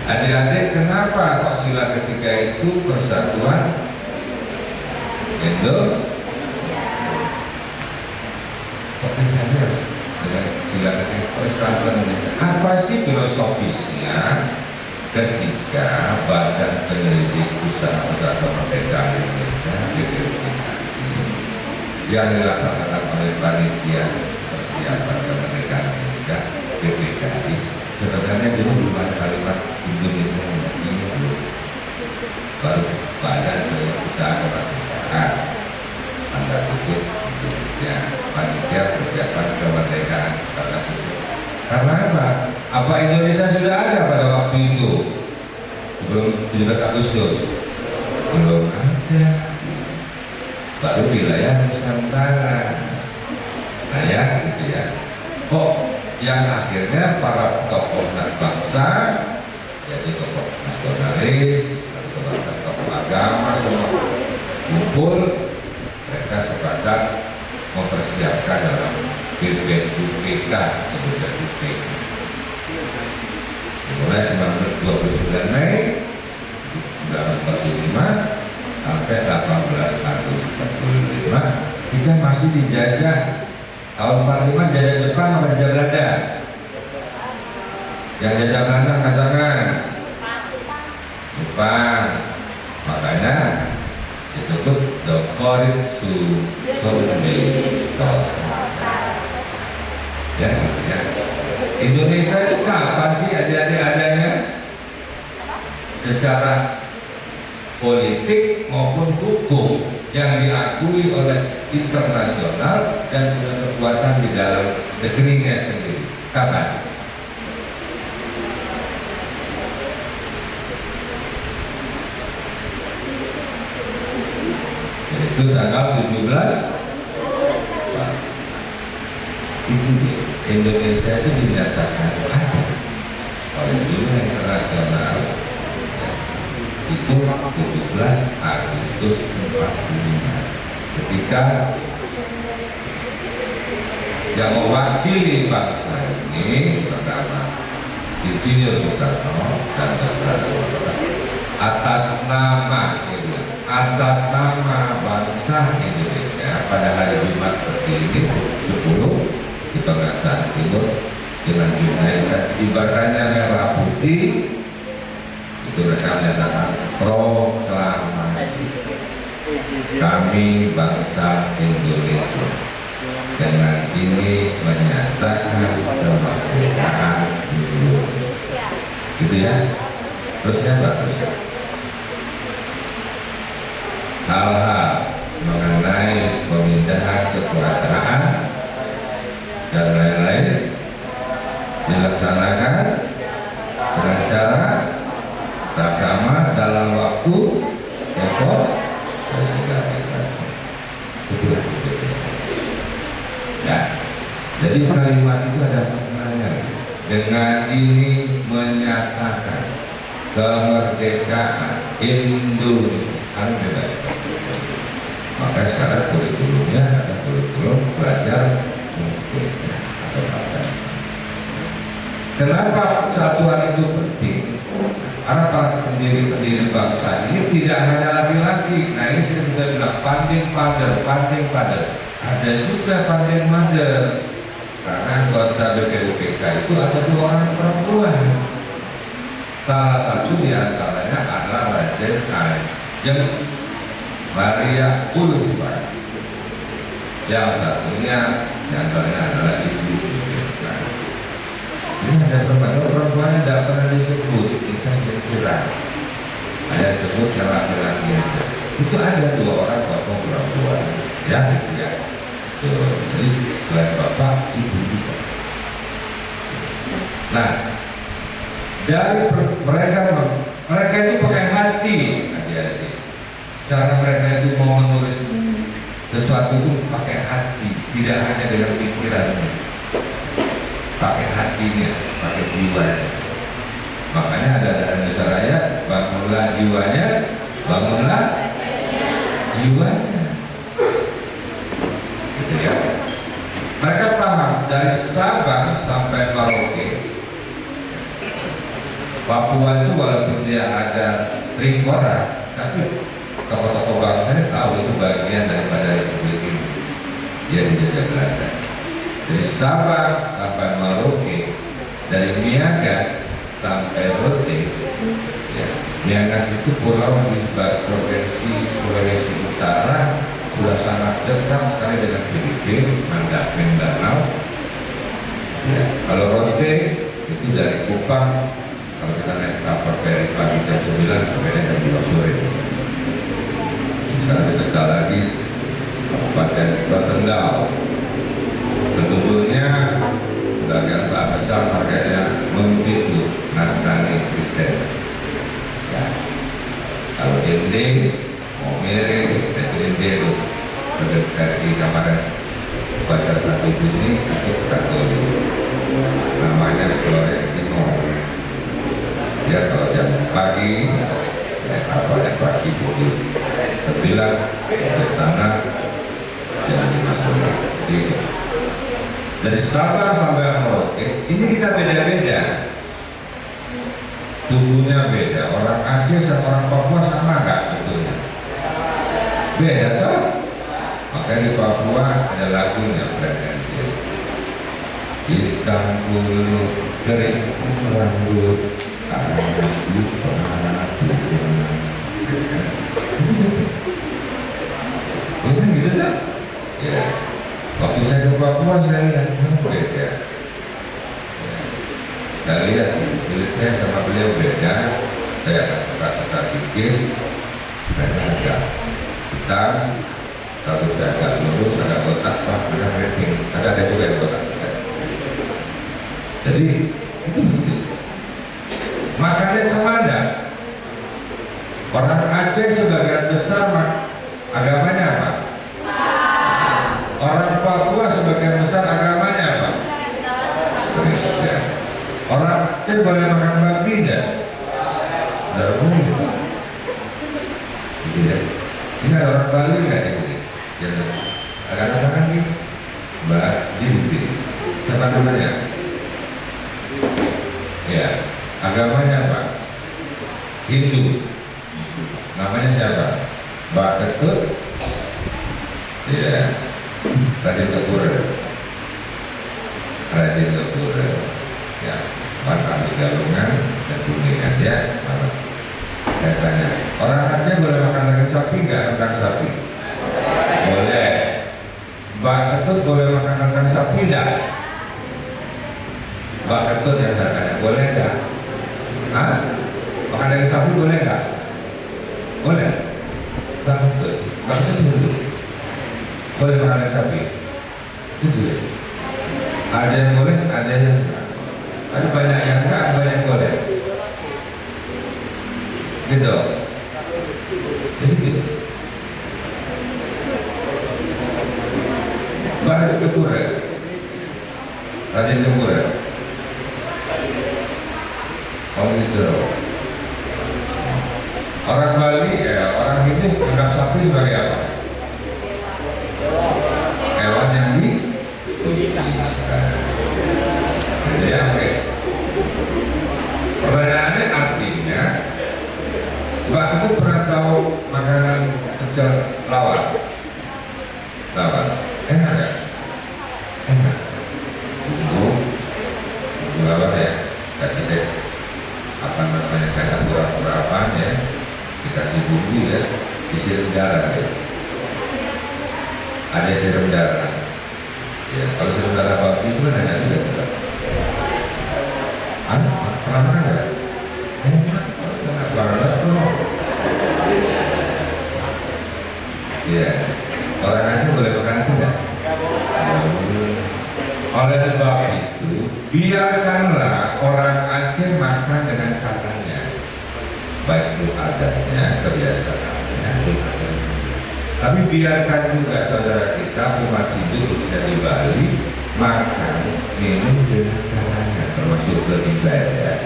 Adik-adik, kenapa kok sila ketiga itu persatuan Indonesia? Kok tanya dengan sila ketiga persatuan Indonesia? Apa sih filosofisnya ketika Badan Penyelidik Usaha-Usaha Kemerdekaan Indonesia BPUPKI yang dilaksanakan oleh Panitia Persiapan Kemerdekaan Indonesia BPKI, sebenarnya dulu belum ada kalimat Indonesia ini belum, baru Badan Penyelidik Usaha Kemerdekaan tanda kutip Indonesia, Panitia Persiapan Kemerdekaan tanda kutip. Karena apa? Apa Indonesia sudah ada pada waktu itu? Sebelum 17 Agustus? Belum ada. Baru wilayah Nusantara. Nah ya, gitu ya. Kok yang akhirnya para tokoh bangsa, yaitu tokoh nasionalis, tokoh agama, semua kumpul, mereka sepakat mempersiapkan dalam BPUPK mulai 29 Mei 1945 sampai 18 Agustus 45 kita masih dijajah. Tahun 45 jajah Jepang apa jajah Belanda? Yang jajah Belanda katakan Jepang, makanya disebut the Koritsu Sobe. Ya, gitu ya. Indonesia itu kapan sih adik-adik adanya? Secara politik maupun hukum yang diakui oleh internasional dan punya kekuatan di dalam negerinya sendiri. Kapan? itu tanggal 17. Itu dia, Indonesia itu dinyatakan ada oleh dunia internasional itu 17 Agustus 45 ketika yang mewakili bangsa ini bernama Insinyur Soekarno dan Dr. atas nama bangsa Indonesia pada hari Jumat seperti ini 10 di Pengasahan Timur dengan dinaikkan kibarkannya merah putih, itu mereka menyatakan proklamasi kami bangsa Indonesia dengan ini menyatakan kemerdekaan Indonesia. Gitu ya. Terusnya bagus. Hal-hal mengenai pemindahan kekuasaan dan lain-lain dilaksanakan dengan cara sama dalam waktu tempo dan segala itulah Indonesia. Ya, jadi kalimat itu ada maknanya. Dengan ini menyatakan kemerdekaan Indonesia bebas. Maka sekarang kurikulumnya ada kurikulum belajar merdeka atau batas. Kenapa persatuan itu penting? Karena para pendiri bangsa ini tidak hanya laki-laki. Nah ini sering kita bilang panding pader. Ada juga panding mader. Karena anggota BPUPK itu ada 2 orang perempuan. Salah satu diantaranya adalah Raden Ajeng Maria Ulfa. Yang satunya diantaranya adalah Ibu Sudirman. Ini ada perempuannya tidak pernah disebut, kita sedikit kurang. Hanya sebut yang laki-laki aja. Itu ada 2 orang tokoh perempuan, ya gitu ya. Jadi selain bapak, ibu juga. Nah, dari mereka itu pakai hati, adik-adik. Cara mereka itu mau menulis sesuatu itu pakai hati, tidak hanya dengan pikirannya. Pakai hatinya, pakai jiwanya. Makanya ada dalam Indonesia Raya, bangunlah jiwanya, bangunlah jiwanya. Gitu ya. Mereka paham dari Sabang sampai Merauke, Papua itu walaupun dia ada Trikora, tapi tokoh-tokoh bangsanya tahu itu bagian daripada Republik ini. Dia dijajah Belanda. Dari Sabang sampai Merauke, dari Miangas sampai Rote, ya, Miangas itu pulau di provinsi Sulawesi Utara, sudah sangat dekat sekali dengan Filipina, Mindanao. Ya, kalau Rote itu dari Kupang, kalau kita naik kapal feri pagi jam 9 sampai jam 2 sore. Sekarang kita jalan lagi Kabupaten Rotendao. Tentunya bagian besar makanya membitu Nasrani Kristen. Ya, kalau Inde mau mere itu Inde itu dari kemarin pada 1 Juni itu Katolik, namanya Flores Timor. Ya kalau jam pagi naik kapalnya pagi pukul 9 ke sana jam 5 sore. Jadi dari Sabang sampai Merauke, ini kita beda-beda. Sukunya beda. Orang Aceh sama orang Papua sama nggak betulnya? Beda toh? Makanya di Papua ada lagunya berganti. Hitam bulu, kering rambut, anak lupa itu beda. Bukan gitu tak? Ya. Waktu saya ke Papua saya lihat beda. Saya lihat kulit saya sama beliau beda. Saya akan tetap dikit, mereka agak hitam, rambut saya agak lurus, agak botak, ada rating, ada juga yang botak. Jadi itu mesti. Makanya semada orang Aceh sebagian besar agamanya apa? Kristen. Orang Aceh boleh makan babi enggak? Enggak boleh, Pak. Gitu ya. Ini ada orang Bali nggak di sini? Yang ada katakan nih, Mbak Jinti. Siapa namanya? Ya, agamanya apa? Hindu. Namanya siapa? Mbak Ketut. Ya, Raden Kepura. Raden Kepura. Ya, Pak Agus Galungan dan Kuningan ya. Selamat. Saya tanya, orang Aceh boleh makan daging sapi nggak? Rendang sapi? Boleh. Mbak Ketut boleh makan rendang sapi nggak? Mbak Ketut yang saya tanya, boleh nggak? Hah? Makan daging sapi boleh nggak? Boleh. Mbak Ketut, Mbak Ketut dulu. Boleh makan daging sapi? Itu ya. Ada yang boleh, ada yang enggak. Ada banyak yang enggak, banyak yang boleh. Gitu. Jadi gitu. Barat Kepura, Raden Kepura. Oh gitu. Orang Bali, orang Hindu menganggap sapi sebagai apa? Hewan yang disucikan. Gitu ya, oke. Pertanyaannya artinya, Mbak itu pernah tahu makanan pecel lawar? Lawar, enak ya? Enak. Bumbu lawar ya, kasih deh apa namanya kayak kurang-kurang ya, dikasih bumbu ya, disiram darah ya. Ada siram darah. Ya, kalau siram darah babi itu kan enak juga tuh. Pernah makan nggak? Enak banget tuh. Ya, orang Aceh boleh makan itu nggak? Oleh sebab itu, biarkanlah orang Aceh makan dengan caranya, baik itu adatnya, kebiasaannya, itu adatnya. Tapi biarkan juga saudara kita umat Hindu khususnya di Bali makan minum dengan caranya, termasuk beribadah.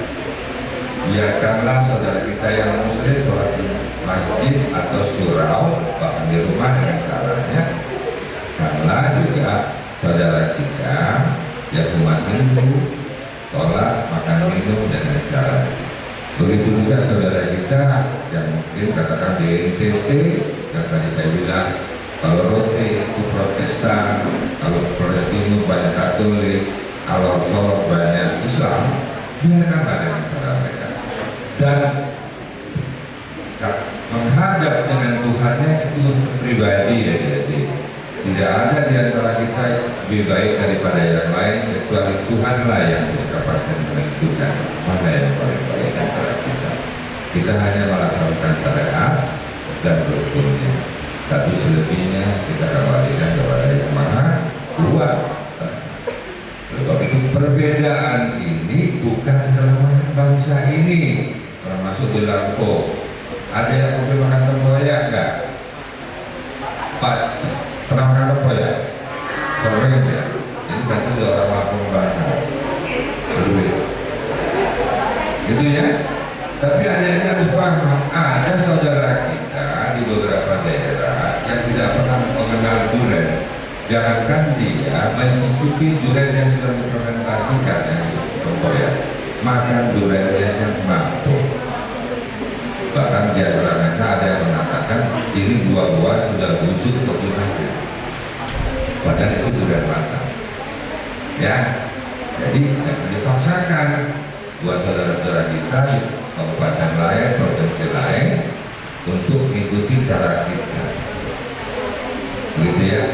Biarkanlah saudara kita yang muslim sholat di masjid atau surau bahkan di rumah dengan caranya, karena juga saudara kita yang umat Hindu sholat makan minum dengan cara. Begitu juga saudara kita yang mungkin katakan di NTT yang tadi saya bilang, kalau Rote itu Protestan, kalau Flores Timur banyak Katolik, kalau Solo banyak Islam, biarkanlah dengan cara mereka. Dan menghadap dengan Tuhannya itu untuk pribadi ya jadi tidak ada di antara kita yang lebih baik daripada yang lain kecuali Tuhanlah yang punya kapasitas menentukan mana yang paling baik antara kita. Kita hanya melaksanakan syariat dan rukunnya, tapi selebihnya kita kembalikan kepada yang Maha Kuasa. Sebab itu perbedaan ini bukan kelemahan bangsa ini. Termasuk di Lampung, ada yang boleh makan tempoyak enggak? Pak, pernah makan tempoyak? Sering ya? Ini berarti sudah orang Lampung banget. Sering. Gitu ya? Tapi adanya harus paham, ada saudara kita di beberapa daerah yang tidak pernah mengenal durian. Jangankan dia mencicipi durian yang sudah difermentasikan yang disebut tempoyak, makan durian yang mampu. Bahkan di antara mereka ada yang mengatakan ini buah-buahan sudah busuk kepunahnya, padahal itu durian matang. Ya, jadi jangan dipaksakan buat saudara-saudara kita di kabupaten lain, provinsi lain untuk mengikuti cara kita. Begitu ya.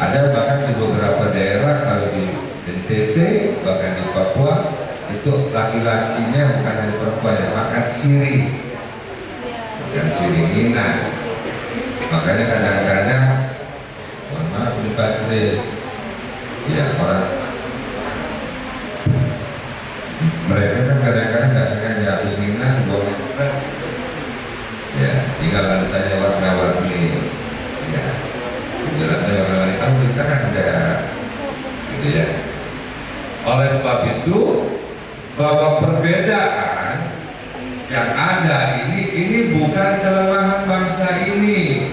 Ada bahkan di beberapa daerah, kalau di NTT bahkan di Papua itu laki-lakinya bukan dari perempuan yang makan sirih, makan sirih Minang. Makanya kadang-kadang, mohon maaf nih Pak Kris, ya orang mereka kan kadang-kadang nggak sengaja habis Minang buang makan, ya tinggal lantainya warna-warni, ya di lantai warna-warni. Kalau kita kan ada, gitu ya. Oleh sebab sebab itu bahwa perbedaan yang ada ini bukan kelemahan bangsa ini,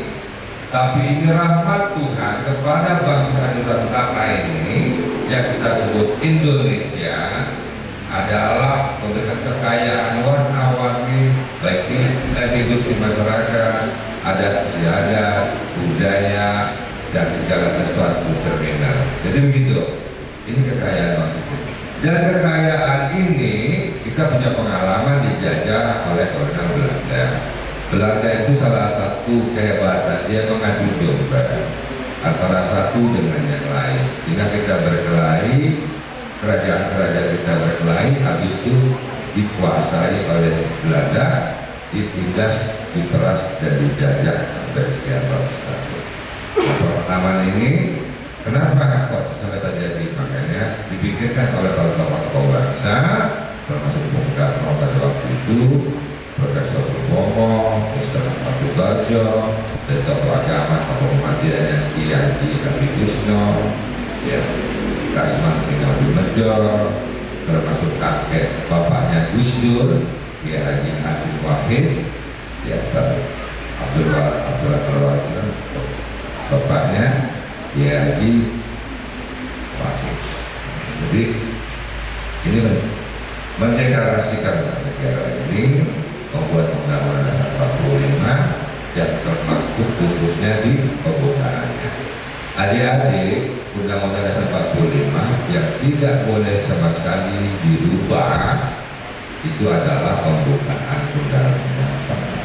tapi ini rahmat Tuhan kepada bangsa Nusantara ini yang kita sebut Indonesia, adalah memberikan kekayaan warna-warni, baik kita hidup di masyarakat, adat istiadat, budaya, dan segala sesuatu cerminan. Jadi begitu, ini kekayaan maksudnya. Dan kekayaan ini kita punya pengalaman dijajah oleh kolonial Belanda. Belanda itu salah satu kehebatan, dia mengadu domba antara satu dengan yang lain, sehingga kita berkelahi, kerajaan-kerajaan kita berkelahi, habis itu dikuasai oleh Belanda, ditindas, diperas, dan dijajah sampai sekian bangsa. Pertama ini, kenapa kok sampai terjadi? Makanya dipikirkan oleh tokoh-tokoh bangsa, termasuk Bung Karno pada waktu itu, Profesor Supomo, Ustaz Abdul Barjo, dan tokoh agama, tokoh Muhammadiyah, Kiai Haji Kusno, ya, Kasman Sinodimedjo, termasuk kakek bapaknya Gus Dur, Kiai Haji Hasim Wahid, ya, Abdul Wahid itu kan bapaknya Kiai Haji Wahid. Jadi ini mendeklarasikan negara ini, membuat Undang-Undang Dasar 45 yang termaktub khususnya di pembukaannya. Adik-adik, Undang-Undang Dasar 45 yang tidak boleh sama sekali dirubah itu adalah pembukaan undang-undang.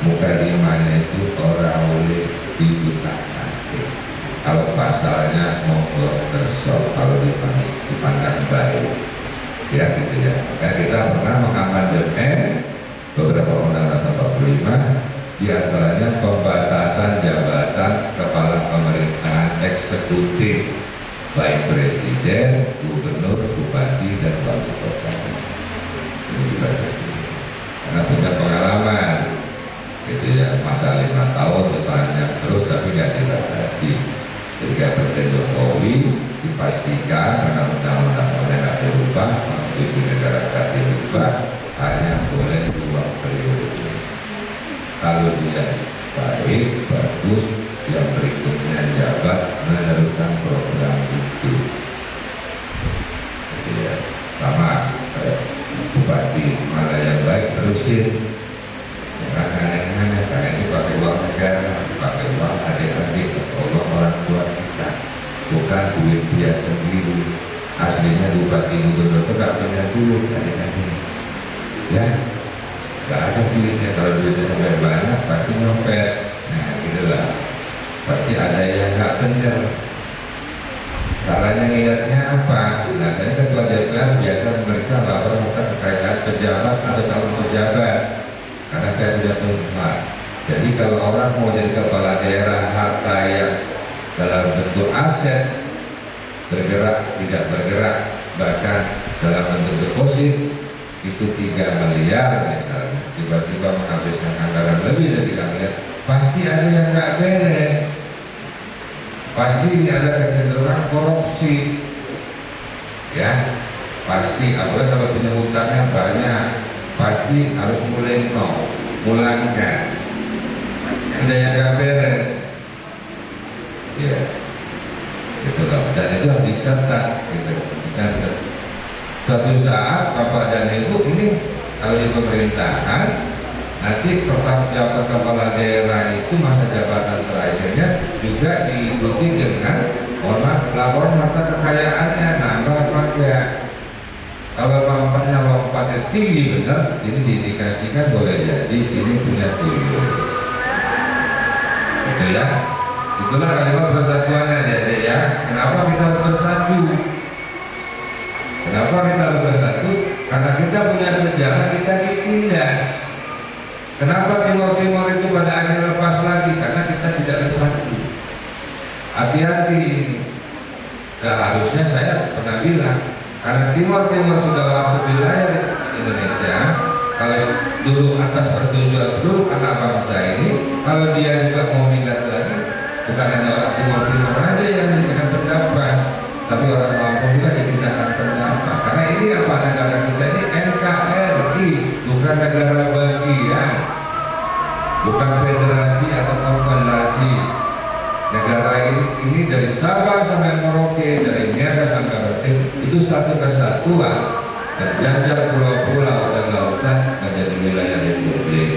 Muka 5-nya itu orang boleh dibuka nanti. Kalau pasalnya mau tersol, kalau dipandang baik, ya gitu ya. Kayak kita pernah mengamandemen beberapa undang-undang Dasar 45, diantaranya pembatasan jabatan kepala pemerintahan eksekutif, baik presiden, gubernur, bupati, dan wali kota. Ini dibatasi karena punya pengalaman, gitu ya, masa 5 tahun berpanjang terus tapi nggak dibatasi. Jadi kayak Presiden Jokowi dipastikan karena undang-undang dasarnya nggak dirubah, konstitusi negara nggak dirubah, hanya boleh 2 periode. Kalau dia baik, bagus, yang berikutnya jabat meneruskan program itu. Jadi ya, sama bupati mana yang baik terusin, jangan aneh-aneh, karena ini pakai uang negara, pakai uang adik-adik atau uang orang tua kita, bukan duit dia sendiri. Aslinya bupati gubernur itu gak punya duit, adik-adik, ya gak ada duitnya. Kalau duitnya sampai banyak pasti nyopet, nah gitulah, pasti ada yang gak bener. Caranya ngeliatnya apa? Nah, saya ketua DPR biasa memeriksa laporan harta kekayaan pejabat atau calon pejabat, karena saya punya penggemar. Jadi kalau orang mau jadi kepala daerah, harta yang dalam bentuk aset, bergerak, tidak bergerak, bahkan dalam bentuk deposit, itu 3 miliar misalnya, tiba-tiba menghabiskan anggaran lebih dari 3 miliar, pasti ada yang nggak beres. Pasti ada kecenderungan korupsi, ya pasti. Apalagi kalau punya hutangnya banyak, pasti harus mulai mulangkan. Ada yang gak beres, ya gitu loh. Dan itu harus dicatat, gitu, dicatat. Suatu saat Bapak dan Ibu ini kalau di pemerintahan, nanti pertanggungjawaban kepala daerah itu masa jabatan terakhirnya juga diikuti dengan laporan harta kekayaannya nambah apa enggak. Kalau lompatnya tinggi benar, ini diindikasikan boleh jadi ini punya tuyul. Gitu ya. Itulah kalimat persatuannya, adik-adik ya. Kenapa kita harus bersatu? Kenapa kita harus bersatu? Karena kita punya sejarah, kita ditindas. Kenapa Timor itu pada akhirnya lepas lagi? Karena kita tidak bersatu. Hati-hati ini. Seharusnya saya pernah bilang, karena Timor sudah masuk wilayah Indonesia, kalau dulu atas persetujuan seluruh anak bangsa ini, kalau dia juga mau minggat lagi, bukan hanya orang Timor aja yang dimintakan pendapat, tapi orang Lampung juga dimintakan pendapat. Karena ini ini apa? Negara kita ini NKRI, bukan negara bagian, bukan federasi atau konfederasi. Negara ini dari Sabang sampai Merauke, dari Niaga sampai Rote, itu satu kesatuan, berjajar pulau-pulau dan lautan menjadi wilayah republik.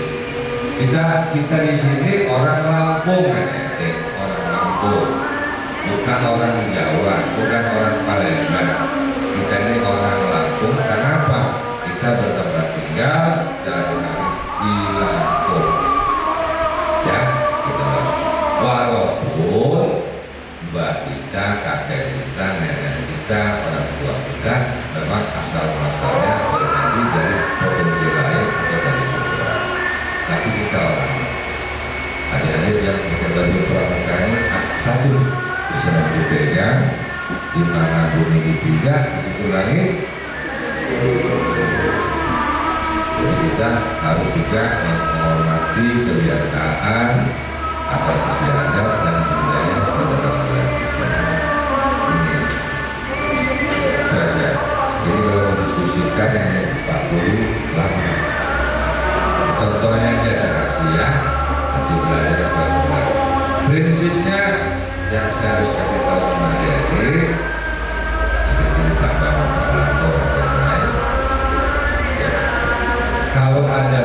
Kita di sini orang Lampung kan ya, orang Lampung, bukan orang Jawa, bukan orang Palembang. Kita ini orang Lampung. Kenapa? Kita bertempat tinggal sehari-hari di Lampung. Ya, gitu loh. Walaupun mbak kita, kakek kita, nenek kita, orang tua kita memang asal-muasalnya berarti dari provinsi lain atau dari Sumba. Tapi kita orang adik-adik yang pakai baju pramuka ini satu bisa dipegang, di mana bumi dipijak, di situ langit. Jadi kita harus juga menghormati kebiasaan adat istiadat dan budaya saudara-saudara kita. Ini saja. Jadi kalau mau diskusikan yang 40 lama. Contohnya aja saya kasih ya, nanti belajar pelan-pelan. Prinsipnya yang saya harus kasih tahu sama adik-adik, nanti ditambah Pak Lambo atau yang lain. Ya. Kalau ada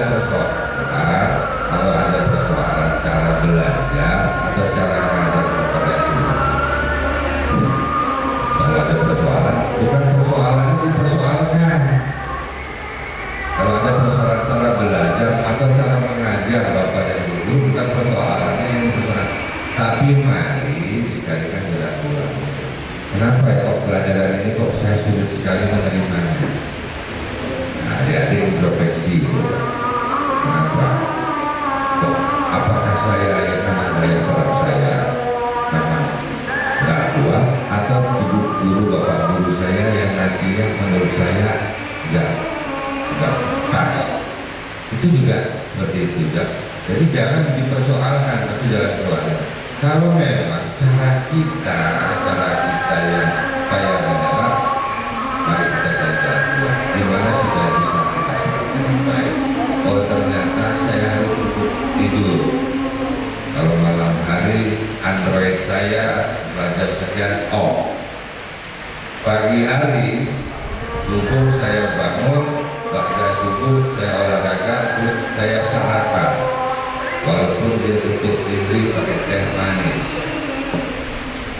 persoalan, cara belajar atau cara mengajar kepada guru. Kalau ada persoalan, bukan persoalannya dipersoalkan. Kalau ada persoalan cara belajar atau cara mengajar Bapak dan Ibu guru, bukan persoalannya yang dipersoalkan, tapi mari dicarikan jalan keluar. Kenapa ya kok pelajaran ini kok saya sulit sekali menerimanya? Nah, adik-adik introspeksi. Kenapa? Kok apakah saya yang memang daya serap saya memang nggak kuat, atau ibu guru bapak guru saya yang ngasih yang menurut saya nggak pas? Itu juga seperti itu ya. Jadi jangan dipersoalkan, tapi jalan keluarnya. Kalau memang cara kita yang payah mendalam, mari kita cari jalan keluar. Di mana sudah bisa kita serap dengan baik. Oh ternyata saya harus cukup tidur. Kalau malam hari Android saya setelah jam sekian off. Pagi hari subuh saya bangun, pada subuh saya olahraga, terus saya sarapan. Walaupun dia tutup diri pakai teh manis,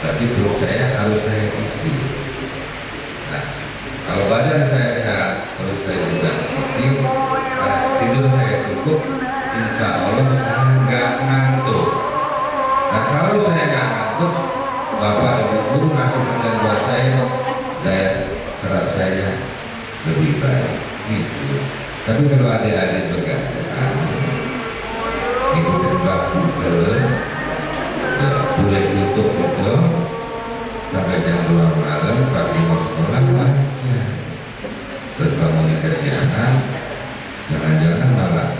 berarti perut saya harus saya isi. Nah, kalau badan saya sehat, perut saya juga isi, tidur saya cukup, insya Allah saya nggak ngantuk. Nah kalau saya nggak ngantuk, bapak ibu guru ngasih perhatian buat saya, daya serap saya lebih baik. Gitu. Tapi kalau adik-adik begadang, ikutin Mbak Google, ya boleh YouTube itu, sampai jam 2 malam, pagi mau sekolah aja. Terus bangunnya kesiangan, jangan-jangan malah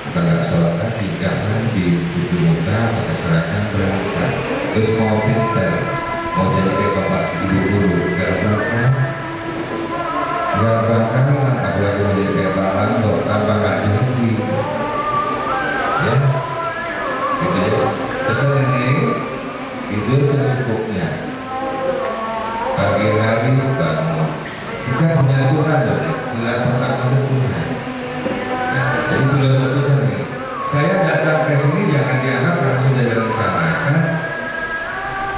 kita nggak sholat lagi, nggak mandi, cuci muka, pakai seragam, berangkat. Terus mau pinter, mau jadi kayak bapak guru-guru, nggak bakal, apalagi mau jadi kayak Pak Lambo, tambah nggak jadi. Ya, gitu ya. Pesan ini tidur secukupnya. Pagi hari bangun. Kita punya Tuhan loh, sila pertama itu Tuhan. Ya, jadi filosofi saya begini. Saya datang ke sini jangan dianggap karena sudah direncanakan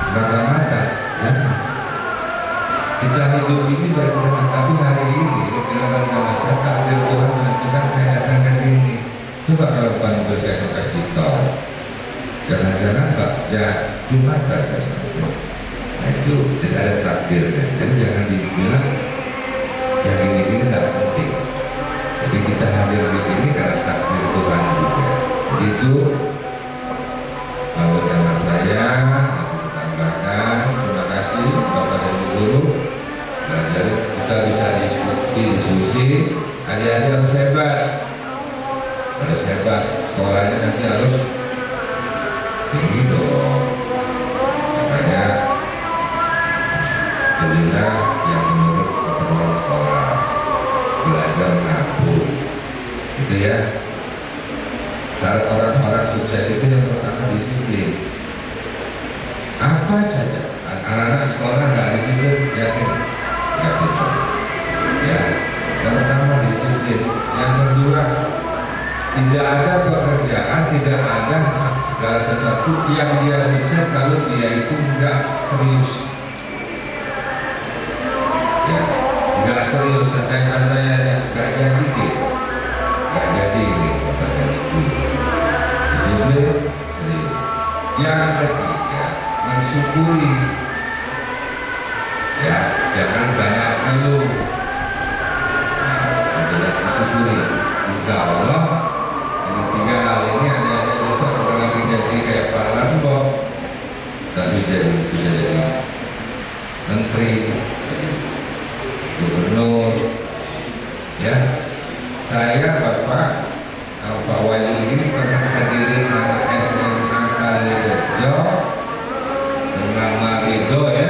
semata-mata. Jangan. Kita hidup ini berencana, tapi hari ini dengan rencana saya takdir Tuhan menentukan saya datang ke sini. Coba kalau Pak Ibu saya kasih tahu, jangan-jangan Pak, ya Jumatan saya sendiri. Nah itu jadi ada takdirnya. Jadi jangan dibilang yang ini tidak penting. Jadi kita hadir di sini karena takdir Tuhan juga. Jadi itu menurut teman saya nanti ditambahkan. Terima kasih Bapak dan Ibu guru. Belajar kita bisa diskusi. Adik-adik harus hebat, sekolahnya nanti harus tinggi dong. Makanya belilah yang menurut keperluan sekolah. belajar nabung, gitu ya. Syarat orang-orang sukses itu yang pertama disiplin. Apa saja anak-anak sekolah nggak disiplin, yakin nggak bisa. Ya, yang pertama disiplin. Yang kedua, tidak ada pekerjaan, tidak ada segala sesuatu yang dia sukses kalau dia itu nggak serius. Ya, nggak serius, santai-santai aja, nggak jadi deh, nggak jadi ini, bapak dan ibu. Disiplin, serius. Yang ketiga, mensyukuri. Ya, jangan banyak ngeluh. Nah, tidak disyukuri. Insya Allah, ini 3 hal ini ada besok bukan lagi jadi kayak Pak Lambok, tapi bisa jadi menteri, jadi gubernur. Ya, saya Bapak Pak Wahyu ini pernah hadirin anak SMA Kalirejo bernama Rido ya.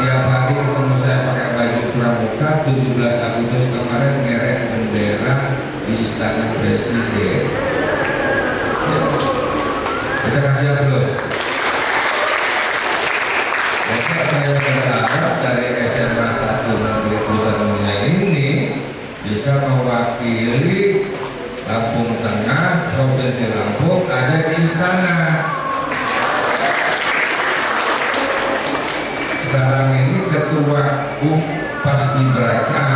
Tiap hari ketemu saya pakai baju pramuka. 17 Agustus kemarin ngerek bendera di Istana Presiden. Ya. Kita kasih aplaus. Maka saya berharap dari SMA 1 Negeri Pusat Dunia ini bisa mewakili Lampung Tengah, Provinsi Lampung ada di istana. Sekarang ini ketua Paskibraka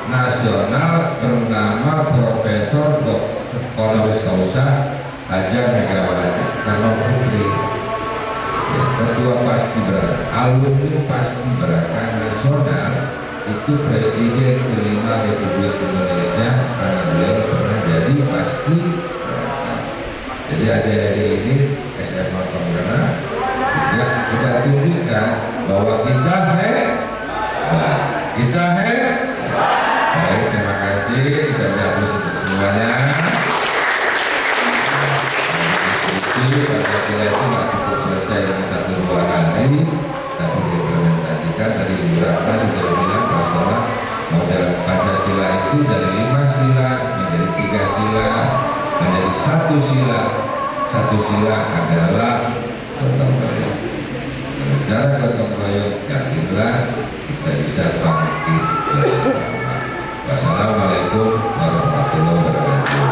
nasional bernama Profesor Dr. Honoris Causa Haja Megawati Soekarno Putri. Ya, ketua Paskibraka, alumni Paskibraka nasional itu Presiden kelima Republik Indonesia karena beliau pernah jadi Paskibraka. Jadi adik-adik ini SMA Tenggara juga kita tunjukkan bahwa kita hebat. Kita hebat. Baik, terima kasih. Kita beri untuk semuanya. Diskusi Pancasila itu nggak cukup selesai dengan 1-2 hari, tapi diimplementasikan. Tadi Ibu Ratna sudah bilang bahwa model Pancasila itu dari 5 sila menjadi 3 sila menjadi 1 sila. 1 sila adalah gotong royong. Dengan cara gotong royong, yakinlah kita bisa bangkit bersama. Wassalamualaikum warahmatullahi wabarakatuh.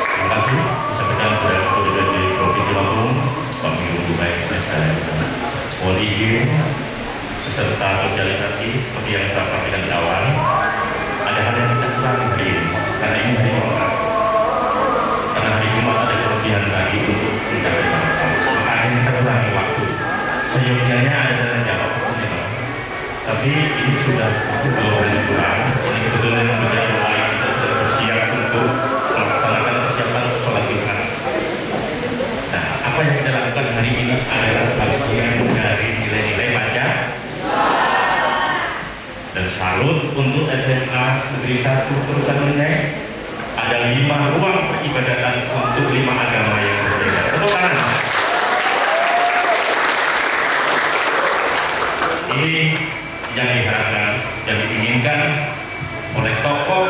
Terima kasih. Disampaikan kepada Ketua DPRD Provinsi Lampung, Pak Minggu Baik dan mohon izin beserta sosialisasi seperti yang saya sampaikan di awal. Ada hal yang kita ulangi hari ini, karena ini hari Jumat. Karena hari Jumat ada kelebihan lagi untuk mencapai sama-sama. Makanya kita ulangi waktu. Seyogianya ada jalan jawab, tapi ini sudah belum kurang. Ini kebetulan juga mulai kita sudah bersiap untuk melaksanakan persiapan sholat Jumat. Nah, apa yang kita lakukan hari ini adalah bagian dari nilai-nilai baca dan salut untuk SMA Negeri 1 Terusan Menyai. Ada 5 ruang peribadatan untuk 5 agama yang berbeda. Tepuk tangan. Ini yang diharapkan dan diinginkan oleh tokoh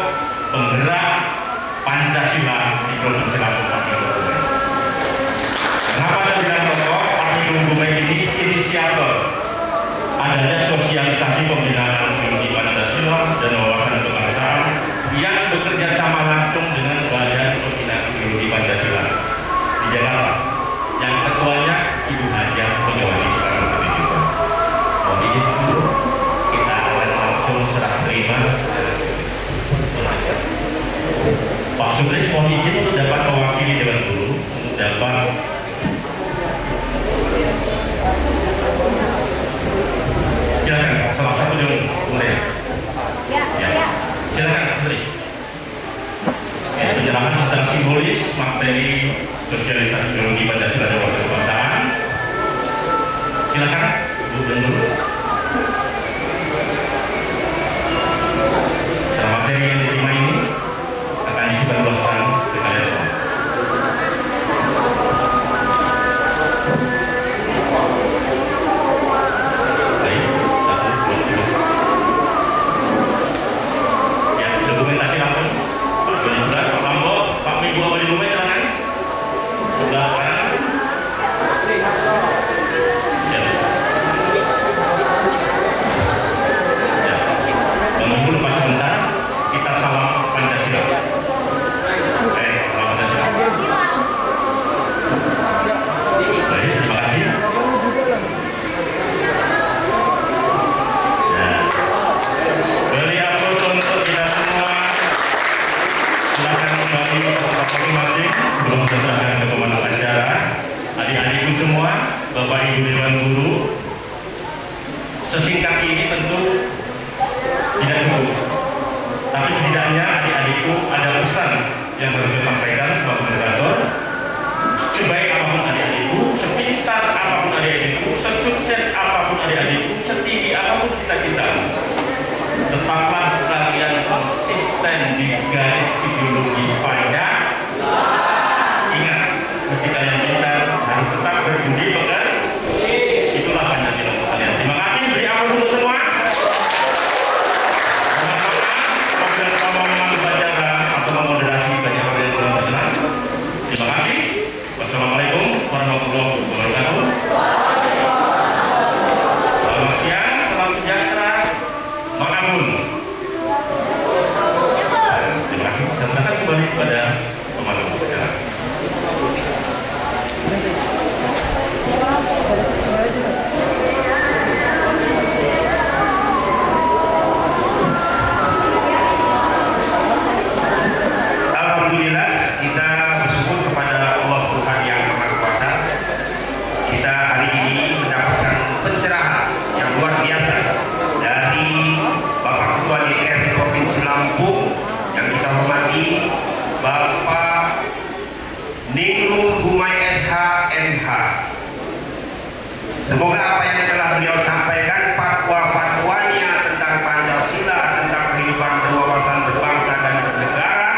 penggerak Pancasila di Provinsi Lampung. Kenapa saya bilang tokoh? Pak Minggu Baik ini inisiator adanya sosialisasi pembinaan ideologi Pancasila dan wawasan kebangsaan yang bekerja sama langsung dengan Badan Pembinaan Ideologi Pancasila di Jakarta, yang ketuanya Ibu Haja Megawati Soekarno Putri. Mohon izin dulu, kita akan langsung serah terima. Pak Sudris mohon izin untuk dapat mewakili Dewan Guru, untuk dapat silakan salah satu yang mulai. Ya. Silakan Sudris. Penyerahan secara simbolis materi sosialisasi ideologi Pancasila dan wawasan kebangsaan. Silakan Bu Guru. Materi yang diterima ini akan disebarluaskan ke kalian semua. Semoga apa yang telah beliau sampaikan, fatwa-fatwanya tentang Pancasila, tentang kehidupan berwawasan berbangsa dan bernegara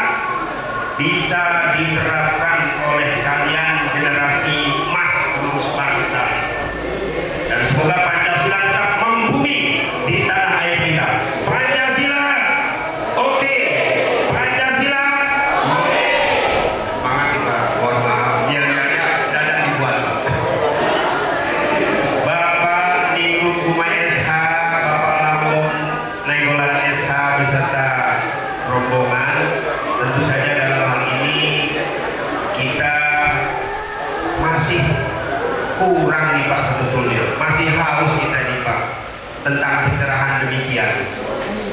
bisa diterapkan oleh kalian generasi emas penerus bangsa. Dan semoga Pancasila tetap membumi di tanah air kita. Pancasila, oke. Pancasila, oke. Semangat kita, mohon maaf, biar-biarnya dadak dibuat. Bapak Ningrum Gumai SH, Bapak Lampung Nenggolan SH beserta rombongan, tentu saja dalam hal ini kita masih kurang nih Pak, sebetulnya masih haus kita nih Pak tentang pencerahan demikian.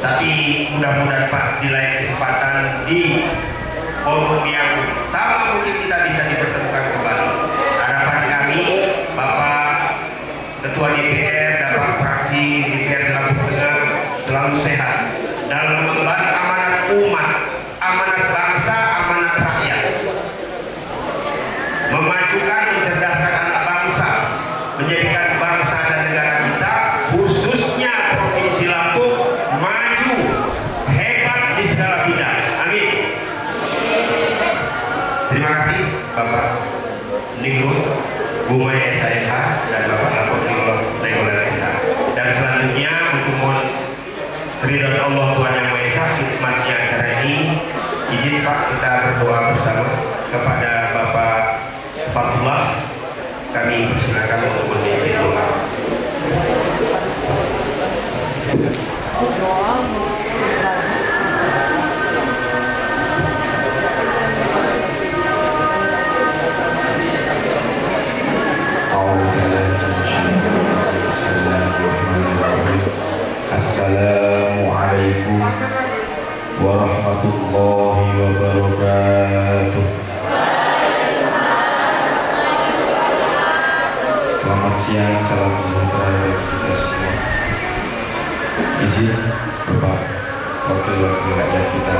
Tapi mudah-mudahan Pak di lain kesempatan di forum yang sama mungkin kita bisa dipertemukan kembali. Harapan kami Bapak Ketua DPR dan Bapak Fraksi DPR Lampung Tengah selalu sehat dalam mengemban amanat umat, amanat bangsa, amanat rakyat, memajukan mencerdaskan anak bangsa, menjadikan bangsa dan negara kita khususnya Provinsi Lampung maju hebat di segala bidang. Amin. Terima kasih Bapak Ningrum Gumai SH dan Bapak Lampung Nenggolan SH. Dan selanjutnya untuk mohon ridho Allah Tuhan Yang Maha Esa, hikmatnya acara ini, izin Pak kita berdoa bersama kepada Bapak Fatullah. Kami persilakan untuk memimpin doa. Assalamualaikum warahmatullahi wabarakatuh. Selamat siang, salam sejahtera bagi kita semua. Izin Bapak Wakil-wakil rakyat kita,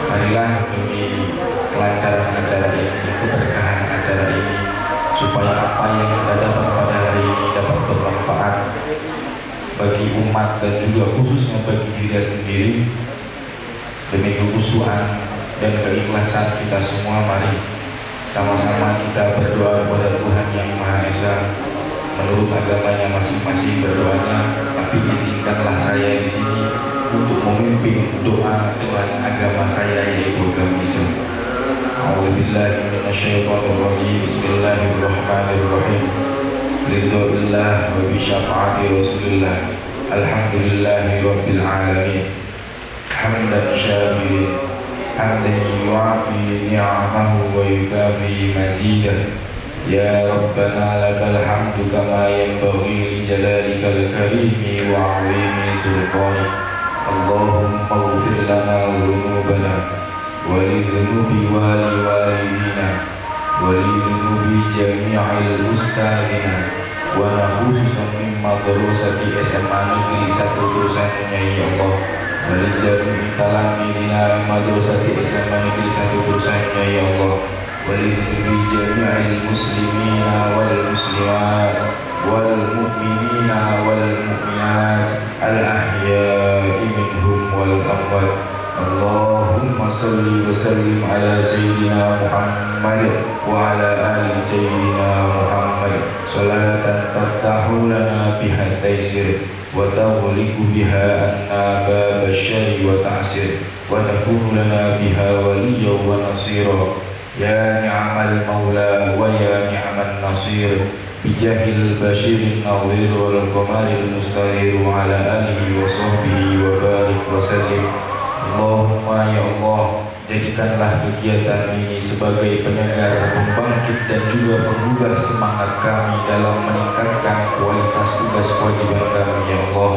marilah demi kelancaran acara ini, keberkahan acara ini, supaya apa yang kita dapat pada hari ini dapat bermanfaat bagi umat dan juga khususnya bagi diri sendiri. Demi kekhusyuan dan keikhlasan kita semua, mari sama-sama kita berdoa kepada Tuhan Yang Maha Esa menurut agamanya masing-masing berdoanya. Tapi izinkanlah saya di sini untuk memimpin doa dengan agama saya, yaitu agama Islam. A'udzubillahi minasyaitonirrajim. Bismillahirrahmanirrahim. Ridho billah wa bi syafaati Rasulillah. Alhamdulillahi rabbil alamin. Hamdan syabirin, hamdan yu'afi ni'amahu wa yukafi mazidah. Ya Rabbana lakal hamdu kama yanbaghi li jalalikal karimi wa 'azimi sultanik. Allahumma ighfir lana dhunubana wa li dhunubi walidina wa li dhunubi jami'il ustadina wa nakhususan min madrasati SMA Negeri 1 Turusan Nyai Allah wa li jami'i talamidina madrasati SMA Negeri 1 Turusan Nyai Allah wa li dhunubi jami'il muslimina wal muslimat wal mu'minina wal mu'minat al ahya'i minhum wal amwat. Allahumma salli wa sallim ala Sayyidina Muhammad wa ala ali Sayyidina Muhammad salatan taftahu lana biha taysir wa taghliqu biha anna bab asyari wa ta'sir wa takunu lana biha waliyya wa nasira. Ya ni'mal maula wa ya ni'man nasir bijahil bashirin nawir wal qamaril mustarir wa ala alihi wa sahbihi wa barik wa sallim. Allahumma ya Allah, jadikanlah kegiatan ini sebagai penyegar, pembangkit dan juga penggugah semangat kami dalam meningkatkan kualitas tugas kewajiban kami ya Allah.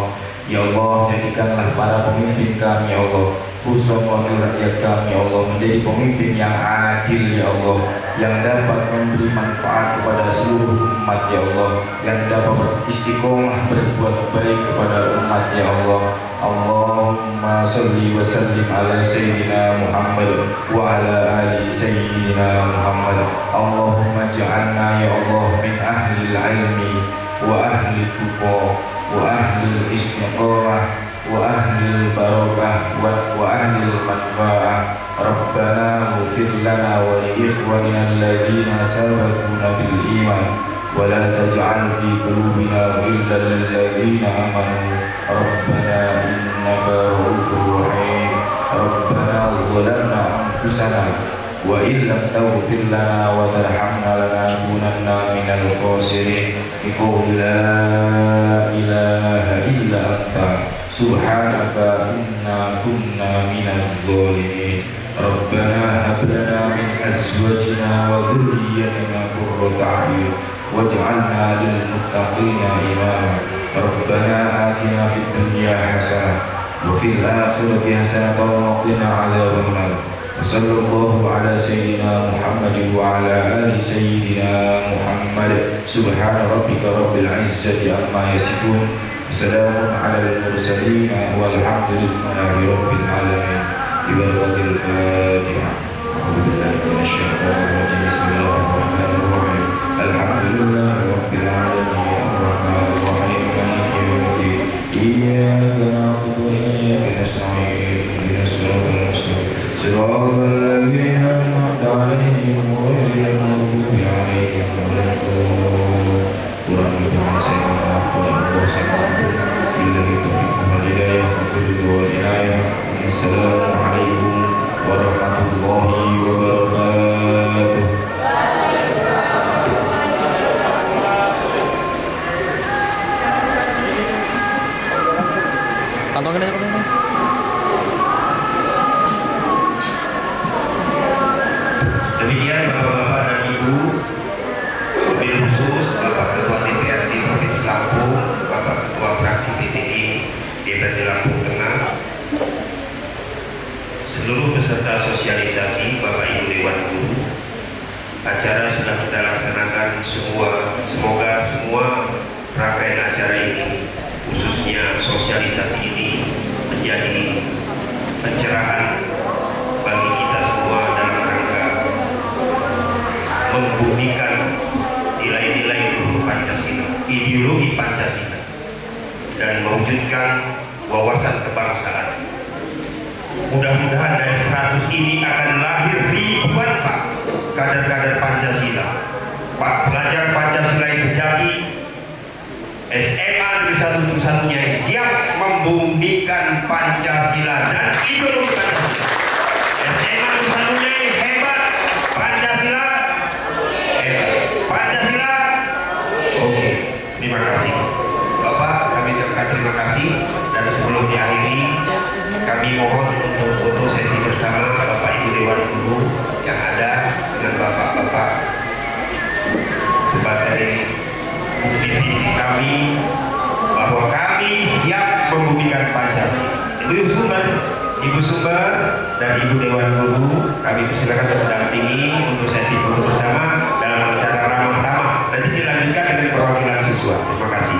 Ya Allah, jadikanlah para pemimpin kami ya Allah, khusus wakil rakyat kami ya Allah, menjadi pemimpin yang adil ya Allah, yang dapat memberi manfaat kepada seluruh umat ya Allah, yang dapat beristiqomah berbuat baik kepada umat ya Allah. Allahumma salli wa sallim ala Sayyidina Muhammad wa ala ali Sayyidina Muhammad. Allahumma ja'alna ya Allah min ahli ilmi wa ahli tuqa wa ahli istiqamah wa ahli barakah wa ahli manfaah. Rabbana ighfir lana wa li ikhwanina alladhina sabaquna bil iman wa la taj'al fi qulubina ghillan lil ladzina amanu rabbana innaka ra'ufur rahim. Rabbana zalamna anfusana wa in lam taghfir lana wa tarhamna lanakunanna minal khasirin. Biqul la ilaha illa anta subhanaka inna kunna minaz zalimin. Rabbana hab lana min azwajina wa dhurriyyatina qurrata a'yun waj'alna lil muttaqina imama. Rabbana atina fid dunya hasanah wa fil akhirati hasanah wa qina 'adzaban nar. Sallallahu ala sayyidina Muhammad wa ala ali sayyidina Muhammad. Subhana rabbika rabbil izzati amma yasifun. Salamun ala al-mursalin walhamdulillahi rabbil alamin. Ibarakatil Fatihah. A'udzubillahi minasyaitonir rajim. Bismillahirrahmanirrahim. Alhamdulillahi rabbil alamin. Arrahmanir rahim. Maliki yaumiddin. Iyyaka na'budu wa iyyaka nasta'in. Ihdinas siratal mustaqim. Siratal ladzina an'amta 'alaihim ghairil maghdubi 'alaihim waladdallin. Kurang lebih saya maaf kepada Allah SWT. Bila itu hidayah, wa inayah. Assalamualaikum warahmatullahi wabarakatuh. Kantongin aja ini. Demikian Bapak-bapak dan Ibu, wabil khusus Bapak Ketua DPRD Provinsi Lampung, Bapak Ketua Fraksi PTI DPRD Lampung Tengah, seluruh peserta sosialisasi, Bapak Ibu Dewan Guru. Acara sudah kita laksanakan semua. Semoga semua rangkaian acara ini, khususnya sosialisasi ini, menjadi pencerahan bagi kita semua dalam rangka membumikan nilai-nilai luhur Pancasila, ideologi Pancasila, dan mewujudkan wawasan kebangsaan. Mudah-mudahan dari 100 ini akan lahir ribuan Pak kader-kader Pancasila, Pak pelajar Pancasila yang sejati, SMA Negeri 1 satu-satunya yang siap membumikan Pancasila dan ideologi Pancasila. SMA Negeri satunya yang hebat, Pancasila hebat, Pancasila oke. Terima kasih Bapak, kami ucapkan terima kasih. Dan sebelum diakhiri, kami mohon untuk foto sesi bersama Bapak Ibu Dewan Guru yang ada dengan Bapak-bapak sebagai bukti fisik kami bahwa kami siap membumikan Pancasila. Ibu Sumber dan Ibu Dewan Guru, kami persilakan untuk mendampingi untuk sesi foto bersama dalam acara ramah tamah. Nanti dilanjutkan dengan perwakilan siswa. Terima kasih.